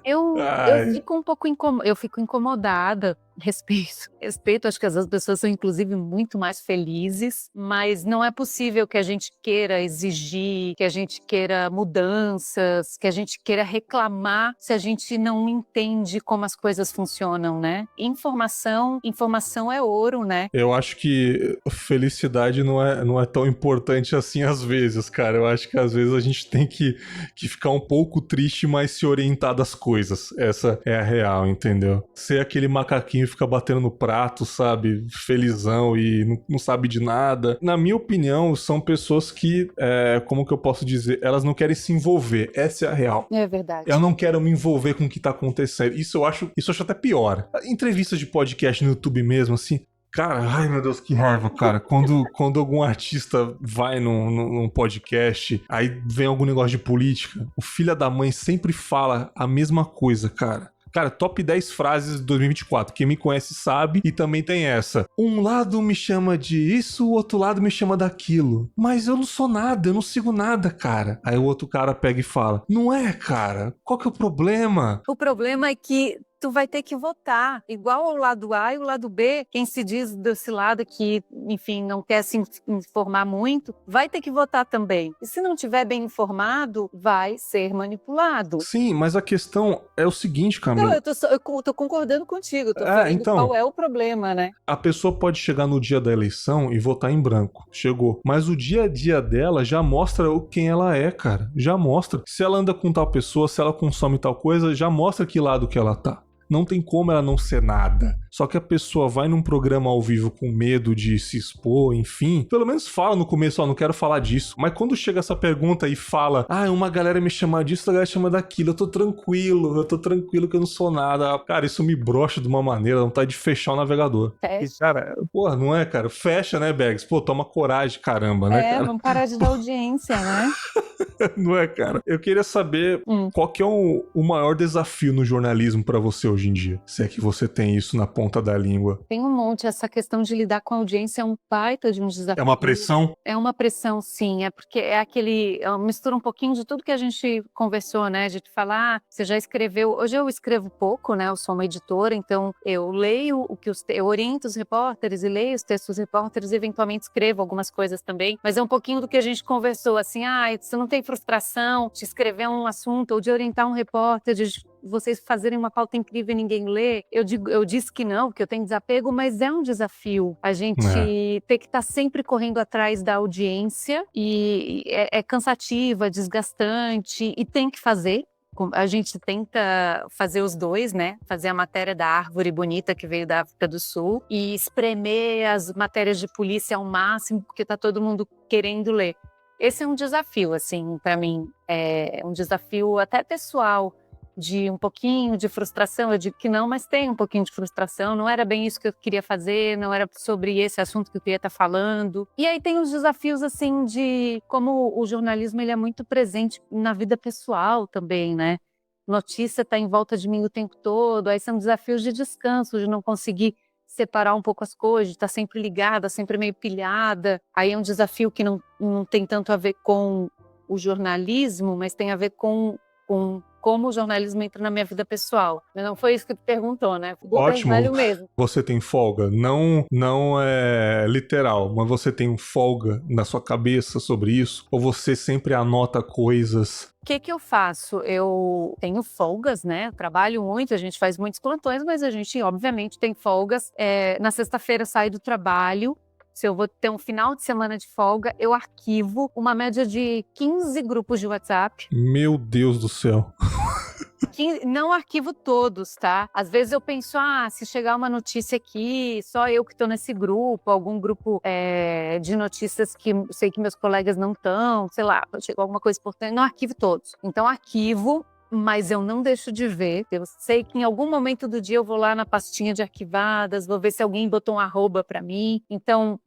Eu Ai. fico um pouco incomodada. Respeito, acho que as pessoas são inclusive muito mais felizes, mas não é possível que a gente queira exigir, que a gente queira mudanças, que a gente queira reclamar se a gente não entende como as coisas funcionam, né? Informação é ouro, né? Eu acho que felicidade não é tão importante assim às vezes, cara. Eu acho que às vezes a gente tem que ficar um pouco triste, mas se orientar das coisas. Essa é a real, entendeu? Ser aquele macaquinho que fica batendo no prato, sabe? Felizão e não sabe de nada. Na minha opinião, são pessoas que, como que eu posso dizer? Elas não querem se envolver. Essa é a real. É verdade. Eu não quero me envolver com o que tá acontecendo. Isso eu acho até pior. Entrevistas de podcast no YouTube mesmo, assim. Cara, ai meu Deus, que raiva, cara. Quando algum artista vai num podcast, aí vem algum negócio de política, o filho da mãe sempre fala a mesma coisa, cara. Cara, top 10 frases de 2024. Quem me conhece sabe. E também tem essa. Um lado me chama de isso, o outro lado me chama daquilo. Mas eu não sou nada, eu não sigo nada, cara. Aí o outro cara pega e fala: não é, cara? Qual que é o problema? O problema é que tu vai ter que votar, igual ao lado A e o lado B, quem se diz desse lado que, enfim, não quer se informar muito, vai ter que votar também. E se não tiver bem informado, vai ser manipulado. Sim, mas a questão é o seguinte, Camila. Não, eu tô concordando contigo, tô falando então, qual é o problema, né? A pessoa pode chegar no dia da eleição e votar em branco. Chegou. Mas o dia a dia dela já mostra quem ela é, cara. Já mostra. Se ela anda com tal pessoa, se ela consome tal coisa, já mostra que lado que ela tá. Não tem como ela não ser nada. Só que a pessoa vai num programa ao vivo com medo de se expor, enfim. Pelo menos fala no começo, não quero falar disso. Mas quando chega essa pergunta e fala, uma galera me chama disso, outra galera chama daquilo, eu tô tranquilo que eu não sou nada. Cara, isso me brocha de uma maneira, não tá de fechar o navegador. Fecha. E, cara, porra, não é, cara? Fecha, né, Bags? Pô, toma coragem, caramba, né, cara? Vamos parar de dar audiência, né? Não é, cara? Eu queria saber qual que é o maior desafio no jornalismo pra você hoje em dia. Se é que você tem isso na ponta da língua. Tem um monte. Essa questão de lidar com a audiência é um baita de um desafio. É uma pressão? É uma pressão, sim. É porque mistura um pouquinho de tudo que a gente conversou, né? De falar, você já escreveu. Hoje eu escrevo pouco, né? Eu sou uma editora, então eu leio eu oriento os repórteres e leio os textos dos repórteres e eventualmente escrevo algumas coisas também. Mas é um pouquinho do que a gente conversou, assim, você não tem frustração de escrever um assunto ou de orientar um repórter, de vocês fazerem uma pauta incrível e ninguém lê. Eu disse que não, que eu tenho desapego, mas é um desafio. A gente tem que estar sempre correndo atrás da audiência e é cansativa, desgastante e tem que fazer. A gente tenta fazer os dois, né? Fazer a matéria da árvore bonita que veio da África do Sul e espremer as matérias de polícia ao máximo, porque tá todo mundo querendo ler. Esse é um desafio, assim, para mim. É um desafio até pessoal, de um pouquinho de frustração. Eu digo que não, mas tem um pouquinho de frustração. Não era bem isso que eu queria fazer, não era sobre esse assunto que eu queria estar falando. E aí tem os desafios, assim, de como o jornalismo ele é muito presente na vida pessoal também, né? Notícia está em volta de mim o tempo todo, aí são desafios de descanso, de não conseguir separar um pouco as coisas, de estar sempre ligada, sempre meio pilhada. Aí é um desafio que não tem tanto a ver com o jornalismo, mas tem a ver com como o jornalismo entra na minha vida pessoal. Não foi isso que tu perguntou, né? Ótimo. Velho mesmo. Você tem folga? Não é literal, mas você tem folga na sua cabeça sobre isso? Ou você sempre anota coisas? O que eu faço? Eu tenho folgas, né? Trabalho muito, a gente faz muitos plantões, mas a gente, obviamente, tem folgas. Na sexta-feira eu saio do trabalho. Se eu vou ter um final de semana de folga, eu arquivo uma média de 15 grupos de WhatsApp. Meu Deus do céu. Não arquivo todos, tá? Às vezes eu penso, se chegar uma notícia aqui, só eu que tô nesse grupo, algum grupo de notícias que sei que meus colegas não estão, sei lá, chegou alguma coisa importante, não arquivo todos. Então arquivo, mas eu não deixo de ver. Eu sei que em algum momento do dia eu vou lá na pastinha de arquivadas, vou ver se alguém botou um arroba para mim. Então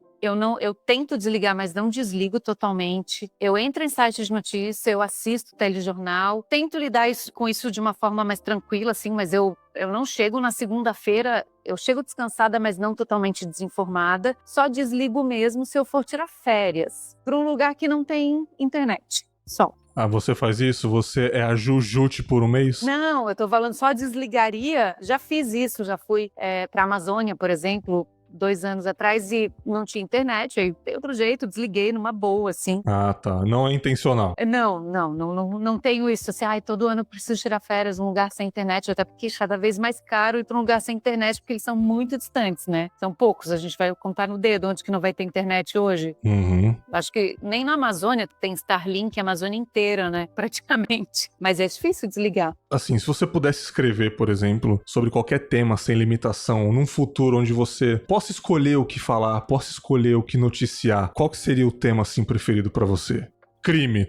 eu tento desligar, mas não desligo totalmente. Eu entro em sites de notícia, eu assisto telejornal, tento lidar com isso de uma forma mais tranquila, assim, mas eu não chego na segunda-feira Eu chego descansada, mas não totalmente desinformada. Só desligo mesmo se eu for tirar férias para um lugar que não tem internet. Só. Ah, você faz isso? Você é a Jujute por um mês? Não, eu tô falando só desligaria. Já fiz isso, já fui para a Amazônia, por exemplo, 2 anos atrás e não tinha internet. Aí, de outro jeito, desliguei numa boa, assim. Ah, tá. Não é intencional. Não tenho isso, assim, todo ano eu preciso tirar férias num lugar sem internet, até porque é cada vez mais caro ir para um lugar sem internet, porque eles são muito distantes, né? São poucos, a gente vai contar no dedo onde que não vai ter internet hoje. Uhum. Acho que nem na Amazônia tem Starlink, a Amazônia inteira, né? Praticamente. Mas é difícil desligar. Assim, se você pudesse escrever, por exemplo, sobre qualquer tema sem limitação, num futuro onde você possa escolher o que falar, possa escolher o que noticiar, qual que seria o tema, assim, preferido pra você? Crime.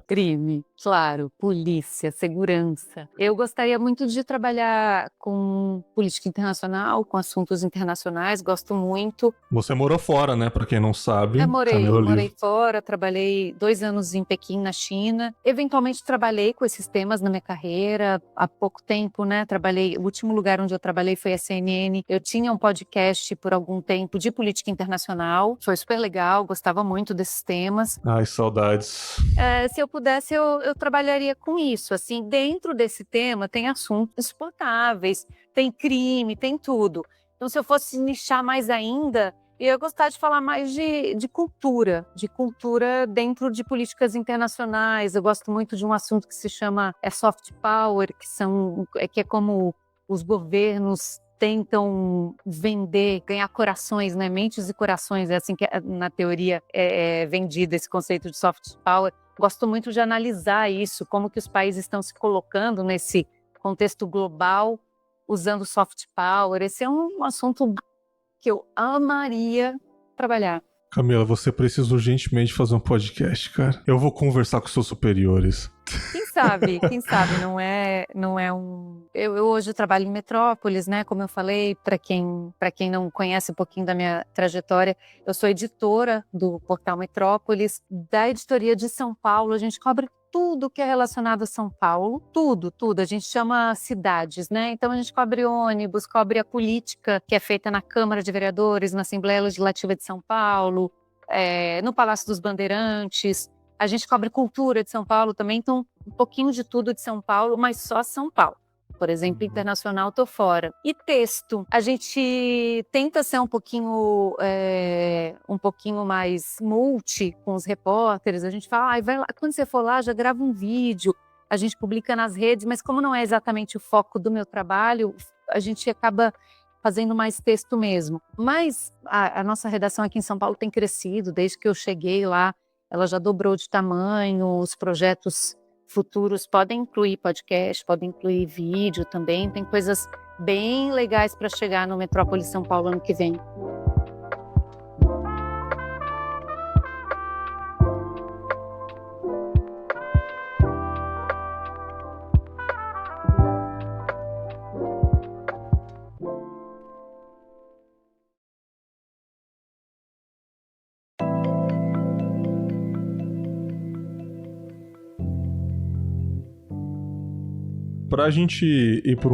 Crime, claro, polícia, segurança. Eu gostaria muito de trabalhar com política internacional, com assuntos internacionais, gosto muito. Você morou fora, né? Pra quem não sabe. Eu Camila morei Olivo. fora, trabalhei 2 anos em Pequim, na China. Eventualmente trabalhei com esses temas na minha carreira, há pouco tempo, né? O último lugar onde eu trabalhei foi a CNN. Eu tinha um podcast por algum tempo de política internacional, foi super legal, gostava muito desses temas. Ai, saudades. Se eu pudesse, eu trabalharia com isso. Assim, dentro desse tema tem assuntos insuportáveis, tem crime, tem tudo. Então, se eu fosse nichar mais ainda, eu ia gostar de falar mais de cultura dentro de políticas internacionais. Eu gosto muito de um assunto que se chama soft power, que é como os governos tentam ganhar corações, né? Mentes e corações, é assim que na teoria é vendido esse conceito de soft power. Gosto muito de analisar isso, como que os países estão se colocando nesse contexto global, usando soft power. Esse é um assunto que eu amaria trabalhar. Camila, você precisa urgentemente fazer um podcast, cara. Eu vou conversar com seus superiores. Quem sabe, não é um... Eu hoje trabalho em Metrópolis, né, como eu falei, para quem não conhece um pouquinho da minha trajetória, eu sou editora do portal Metrópolis, da editoria de São Paulo, a gente cobre tudo que é relacionado a São Paulo, tudo, a gente chama cidades, né, então a gente cobre ônibus, cobre a política que é feita na Câmara de Vereadores, na Assembleia Legislativa de São Paulo, no Palácio dos Bandeirantes. A gente cobre cultura de São Paulo também, então um pouquinho de tudo de São Paulo, mas só São Paulo. Por exemplo, internacional, tô fora. E texto, a gente tenta ser um pouquinho mais multi com os repórteres. A gente fala, vai lá, quando você for lá, já grava um vídeo. A gente publica nas redes, mas como não é exatamente o foco do meu trabalho, a gente acaba fazendo mais texto mesmo. Mas a nossa redação aqui em São Paulo tem crescido desde que eu cheguei lá. Ela já dobrou de tamanho, os projetos futuros podem incluir podcast, podem incluir vídeo também, tem coisas bem legais para chegar no Metrópolis São Paulo ano que vem. Pra gente ir pra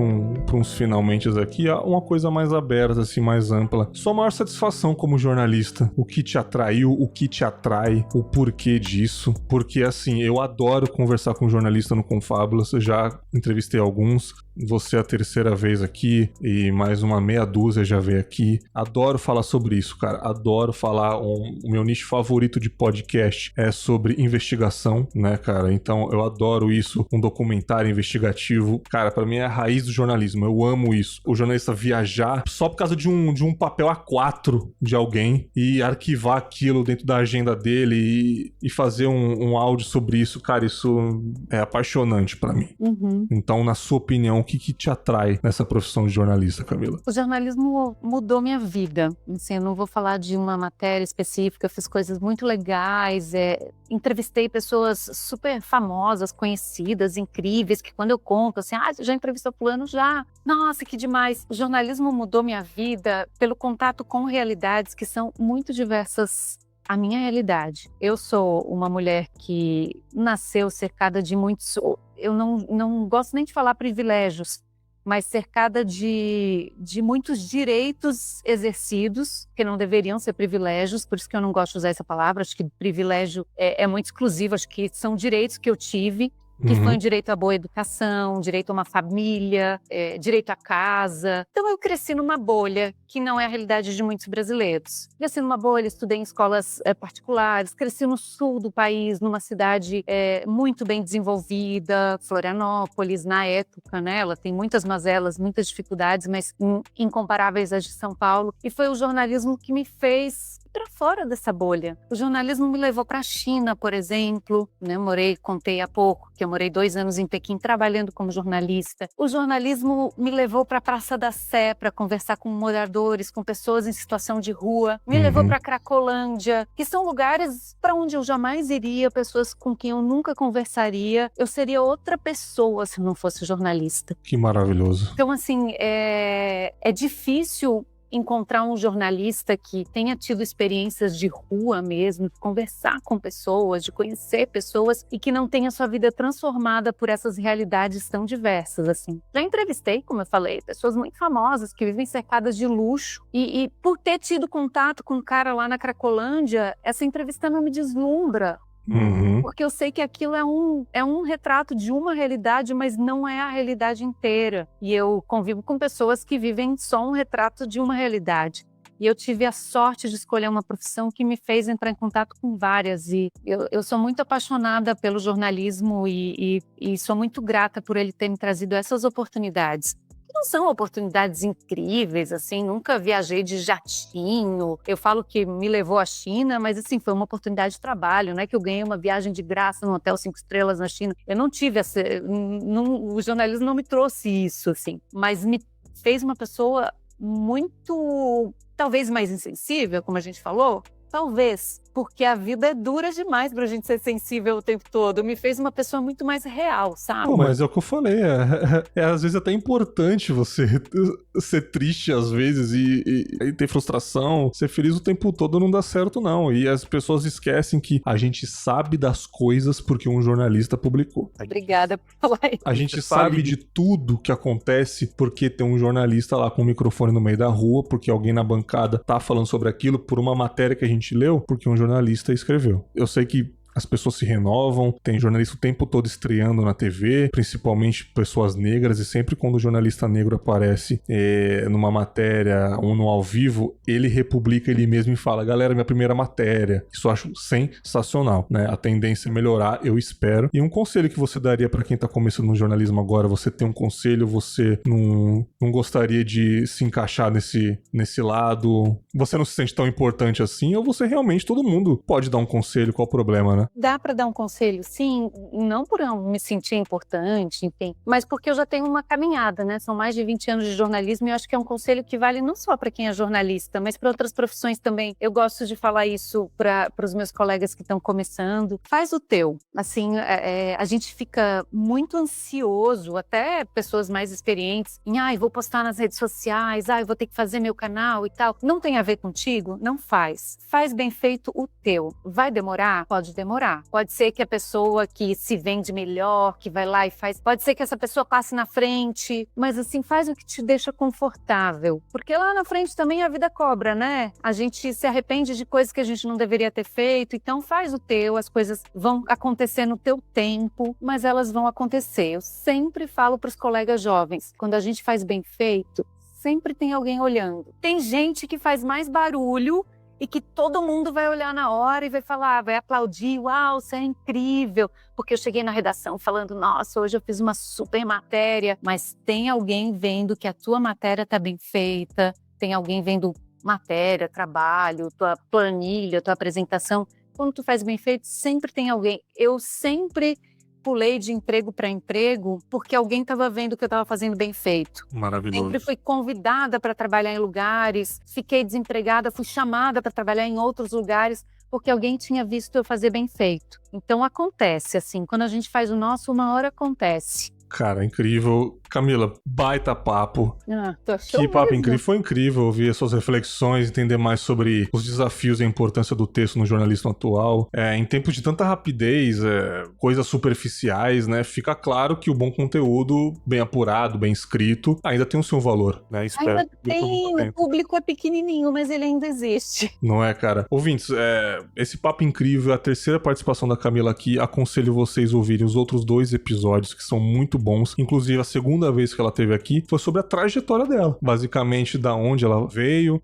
uns finalmente aqui, uma coisa mais aberta, assim, mais ampla. Sua maior satisfação como jornalista? O que te atraiu, o que te atrai, o porquê disso? Porque, assim, eu adoro conversar com jornalista no Confábulas, eu já entrevistei alguns, você é a 3ª vez aqui e mais uma meia dúzia já veio aqui. Adoro falar sobre isso, cara. Adoro falar. O meu nicho favorito de podcast é sobre investigação, né, cara? Então eu adoro isso. Um documentário investigativo. Cara, pra mim é a raiz do jornalismo. Eu amo isso. O jornalista viajar só por causa de um papel A4 de alguém e arquivar aquilo dentro da agenda dele e fazer um áudio sobre isso. Cara, isso é apaixonante pra mim. Uhum. Então, na sua opinião, o que te atrai nessa profissão de jornalista, Camila? O jornalismo mudou minha vida. Assim, eu não vou falar de uma matéria específica, eu fiz coisas muito legais, entrevistei pessoas super famosas, conhecidas, incríveis, que quando eu conto, assim, você já entrevistou fulano? Já. Nossa, que demais. O jornalismo mudou minha vida pelo contato com realidades que são muito diversas à minha realidade. Eu sou uma mulher que nasceu cercada de muitos... Eu não gosto nem de falar privilégios, mas cercada de muitos direitos exercidos, que não deveriam ser privilégios, por isso que eu não gosto de usar essa palavra, acho que privilégio é muito exclusivo, acho que são direitos que eu tive, que foi um direito à boa educação, direito a uma família, direito à casa. Então eu cresci numa bolha, que não é a realidade de muitos brasileiros. Cresci numa bolha, estudei em escolas particulares, cresci no sul do país, numa cidade muito bem desenvolvida, Florianópolis, na época, né? Ela tem muitas mazelas, muitas dificuldades, mas incomparáveis às de São Paulo. E foi o jornalismo que me fez para fora dessa bolha. O jornalismo me levou para a China, por exemplo, né? Contei há pouco, que eu morei 2 anos em Pequim trabalhando como jornalista. O jornalismo me levou para a Praça da Sé para conversar com moradores, com pessoas em situação de rua. Me levou para Cracolândia, que são lugares para onde eu jamais iria, pessoas com quem eu nunca conversaria. Eu seria outra pessoa se eu não fosse jornalista. Que maravilhoso. Então, assim, é difícil encontrar um jornalista que tenha tido experiências de rua mesmo, de conversar com pessoas, de conhecer pessoas e que não tenha sua vida transformada por essas realidades tão diversas, assim. Já entrevistei, como eu falei, pessoas muito famosas que vivem cercadas de luxo e por ter tido contato com um cara lá na Cracolândia, essa entrevista não me deslumbra. Porque eu sei que aquilo é um retrato de uma realidade, mas não é a realidade inteira. E eu convivo com pessoas que vivem só um retrato de uma realidade. E eu tive a sorte de escolher uma profissão que me fez entrar em contato com várias. E eu sou muito apaixonada pelo jornalismo e sou muito grata por ele ter me trazido essas oportunidades. Não são oportunidades incríveis, assim, nunca viajei de jatinho. Eu falo que me levou à China, mas assim, foi uma oportunidade de trabalho, não é que eu ganhei uma viagem de graça num hotel 5 estrelas na China. Eu não tive o jornalismo não me trouxe isso, assim, mas me fez uma pessoa muito, talvez mais insensível, como a gente falou. Talvez, porque a vida é dura demais pra gente ser sensível o tempo todo. Me fez uma pessoa muito mais real, sabe? Pô, mas é o que eu falei, às vezes até importante você ser triste às vezes e ter frustração, ser feliz o tempo todo não dá certo não, e as pessoas esquecem que a gente sabe das coisas porque um jornalista publicou. Obrigada por falar isso. A gente sabe de tudo que acontece porque tem um jornalista lá com o microfone no meio da rua, porque alguém na bancada tá falando sobre aquilo por uma matéria que a gente leu, porque um jornalista escreveu. Eu sei que as pessoas se renovam, tem jornalista o tempo todo estreando na TV, principalmente pessoas negras, e sempre quando o jornalista negro aparece numa matéria ou no ao vivo, ele republica ele mesmo e fala: galera, minha primeira matéria. Isso eu acho sensacional, né? A tendência é melhorar, eu espero. E um conselho que você daria pra quem tá começando no jornalismo agora, você tem um conselho, você não gostaria de se encaixar nesse lado, você não se sente tão importante assim, ou você realmente, todo mundo pode dar um conselho, qual o problema, né? Dá para dar um conselho, sim, não por eu me sentir importante, enfim, mas porque eu já tenho uma caminhada, né? São mais de 20 anos de jornalismo e eu acho que é um conselho que vale não só para quem é jornalista, mas para outras profissões também. Eu gosto de falar isso para os meus colegas que estão começando. Faz o teu. Assim, a gente fica muito ansioso, até pessoas mais experientes, em vou postar nas redes sociais, vou ter que fazer meu canal e tal. Não tem a ver contigo? Não faz. Faz bem feito o teu. Vai demorar? Pode demorar. Pode ser que a pessoa que se vende melhor, que vai lá e faz, pode ser que essa pessoa passe na frente, mas assim, faz o que te deixa confortável. Porque lá na frente também a vida cobra, né? A gente se arrepende de coisas que a gente não deveria ter feito, então faz o teu, as coisas vão acontecer no teu tempo, mas elas vão acontecer. Eu sempre falo para os colegas jovens, quando a gente faz bem feito, sempre tem alguém olhando. Tem gente que faz mais barulho e que todo mundo vai olhar na hora e vai falar, vai aplaudir, uau, você é incrível, porque eu cheguei na redação falando, nossa, hoje eu fiz uma super matéria, mas tem alguém vendo que a tua matéria está bem feita, tem alguém vendo matéria, trabalho, tua planilha, tua apresentação. Quando tu faz bem feito, sempre tem alguém. Eu sempre pulei de emprego para emprego porque alguém estava vendo que eu estava fazendo bem feito. Maravilhoso. Sempre fui convidada para trabalhar em lugares, fiquei desempregada, fui chamada para trabalhar em outros lugares porque alguém tinha visto eu fazer bem feito. Então acontece, assim, quando a gente faz o nosso, uma hora acontece. Cara, incrível. Camila, baita papo. Tô Que papo incrível. Foi incrível ouvir as suas reflexões, entender mais sobre os desafios e a importância do texto no jornalismo atual. Em tempos de tanta rapidez, coisas superficiais, né? Fica claro que o bom conteúdo, bem apurado, bem escrito, ainda tem o seu valor, né? Espero ainda tem, o público é pequenininho, mas ele ainda existe. Não é, cara? Ouvintes, esse papo incrível, a terceira participação da Camila aqui, aconselho vocês a ouvirem os outros 2 episódios que são muito bons, inclusive a segunda vez que ela esteve aqui foi sobre a trajetória dela, basicamente da onde ela veio,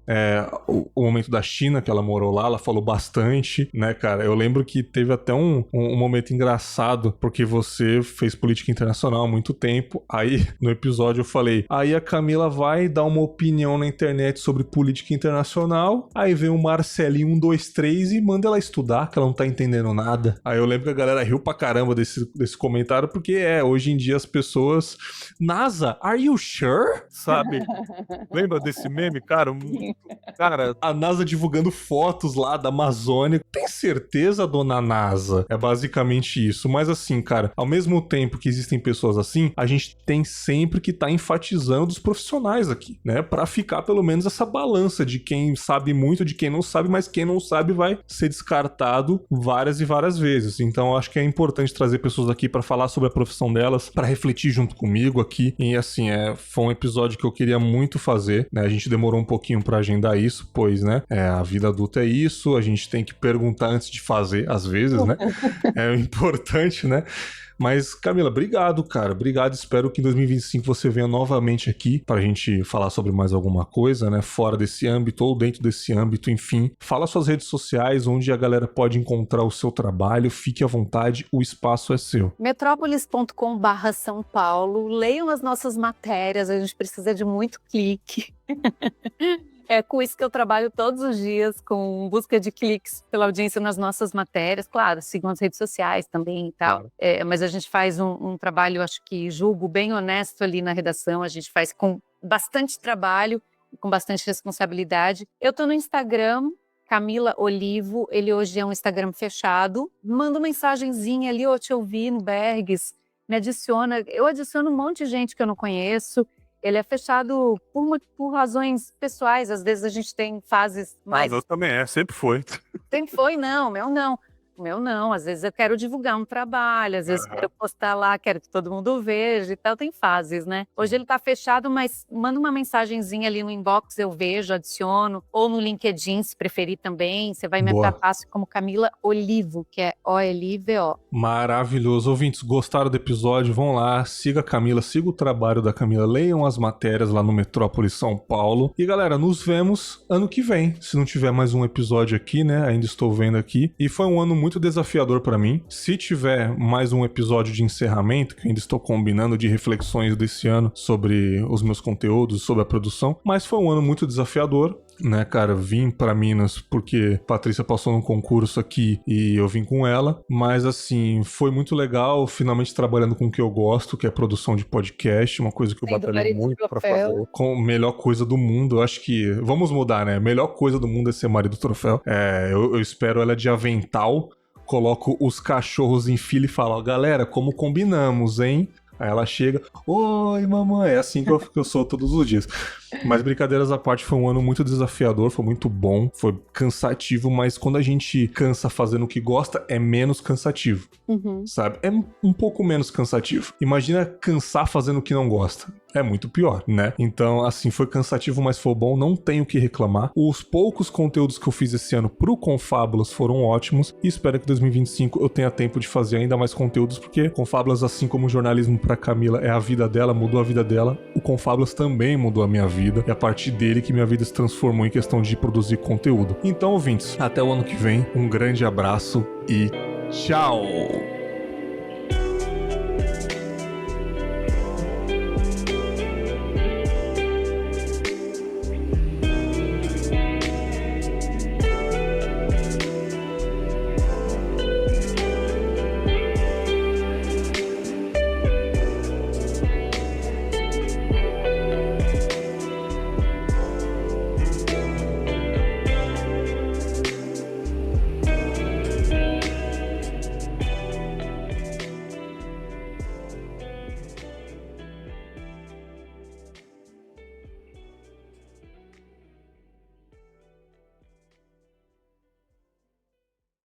o momento da China que ela morou lá, ela falou bastante, né, cara? Eu lembro que teve até um momento engraçado, porque você fez política internacional há muito tempo, aí no episódio eu falei, aí a Camila vai dar uma opinião na internet sobre política internacional, aí vem o Marcelinho 123 e manda ela estudar, que ela não tá entendendo nada. Aí eu lembro que a galera riu pra caramba desse comentário, porque hoje em dia as pessoas... NASA, are you sure? Sabe? Lembra desse meme, cara? Cara, a NASA divulgando fotos lá da Amazônia. Tem certeza, dona NASA? É basicamente isso. Mas assim, cara, ao mesmo tempo que existem pessoas assim, a gente tem sempre que estar enfatizando os profissionais aqui, né? Pra ficar pelo menos essa balança de quem sabe muito, de quem não sabe, mas quem não sabe vai ser descartado várias e várias vezes. Então, eu acho que é importante trazer pessoas aqui pra falar sobre a profissão delas, pra refletir junto comigo aqui. E assim, foi um episódio que eu queria muito fazer, né? A gente demorou um pouquinho pra agendar isso, pois, né? A vida adulta é isso, a gente tem que perguntar antes de fazer, às vezes, né? É importante, né? Mas, Camila, obrigado, cara. Obrigado. Espero que em 2025 você venha novamente aqui pra gente falar sobre mais alguma coisa, né? Fora desse âmbito ou dentro desse âmbito, enfim. Fala suas redes sociais, onde a galera pode encontrar o seu trabalho. Fique à vontade, o espaço é seu. Metrópolis.com/São Paulo. Leiam as nossas matérias, a gente precisa de muito clique. É com isso que eu trabalho todos os dias, com busca de cliques pela audiência nas nossas matérias. Claro, sigam as redes sociais também e tal. Claro. Mas a gente faz um trabalho, acho que julgo, bem honesto ali na redação. A gente faz com bastante trabalho, com bastante responsabilidade. Eu estou no Instagram, Camila Olivo. Ele hoje é um Instagram fechado. Manda uma mensagenzinha ali, eu te ouvi no Bergs. Me adiciona. Eu adiciono um monte de gente que eu não conheço. Ele é fechado por razões pessoais. Às vezes a gente tem fases mais... Mas eu também sempre foi. Sempre foi, não, meu não. Meu não, às vezes eu quero divulgar um trabalho, às vezes eu quero postar lá, quero que todo mundo veja e tal, tem fases, né? Hoje ele tá fechado, mas manda uma mensagenzinha ali no inbox, eu vejo, adiciono, ou no LinkedIn, se preferir também, você vai me achar fácil como Camila Olivo, que é O-L-I-V-O. Maravilhoso. Ouvintes, gostaram do episódio? Vão lá, siga a Camila, siga o trabalho da Camila, leiam as matérias lá no Metrópolis São Paulo. E galera, nos vemos ano que vem, se não tiver mais um episódio aqui, né? Ainda estou vendo aqui. E foi um ano muito desafiador pra mim. Se tiver mais um episódio de encerramento, que ainda estou combinando de reflexões desse ano sobre os meus conteúdos, sobre a produção, mas foi um ano muito desafiador, né, cara? Vim pra Minas porque Patrícia passou num concurso aqui e eu vim com ela, mas assim, foi muito legal, finalmente trabalhando com o que eu gosto, que é produção de podcast, uma coisa que eu batalhei muito pra fazer. Com a melhor coisa do mundo, eu acho que, vamos mudar, né? A melhor coisa do mundo é ser marido do troféu. Eu espero ela de avental, coloco os cachorros em fila e falo, ó, galera, como combinamos, hein? Aí ela chega, oi mamãe, é assim que eu sou todos os dias. Mas brincadeiras à parte, foi um ano muito desafiador, foi muito bom, foi cansativo, mas quando a gente cansa fazendo o que gosta, é menos cansativo, sabe? É um pouco menos cansativo. Imagina cansar fazendo o que não gosta. É muito pior, né? Então, assim, foi cansativo, mas foi bom, não tenho o que reclamar. Os poucos conteúdos que eu fiz esse ano pro Confábulas foram ótimos e espero que em 2025 eu tenha tempo de fazer ainda mais conteúdos, porque Confábulas, assim como o jornalismo pra Camila é a vida dela, mudou a vida dela, o Confábulas também mudou a minha vida e a partir dele que minha vida se transformou em questão de produzir conteúdo. Então, ouvintes, até o ano que vem, um grande abraço e tchau!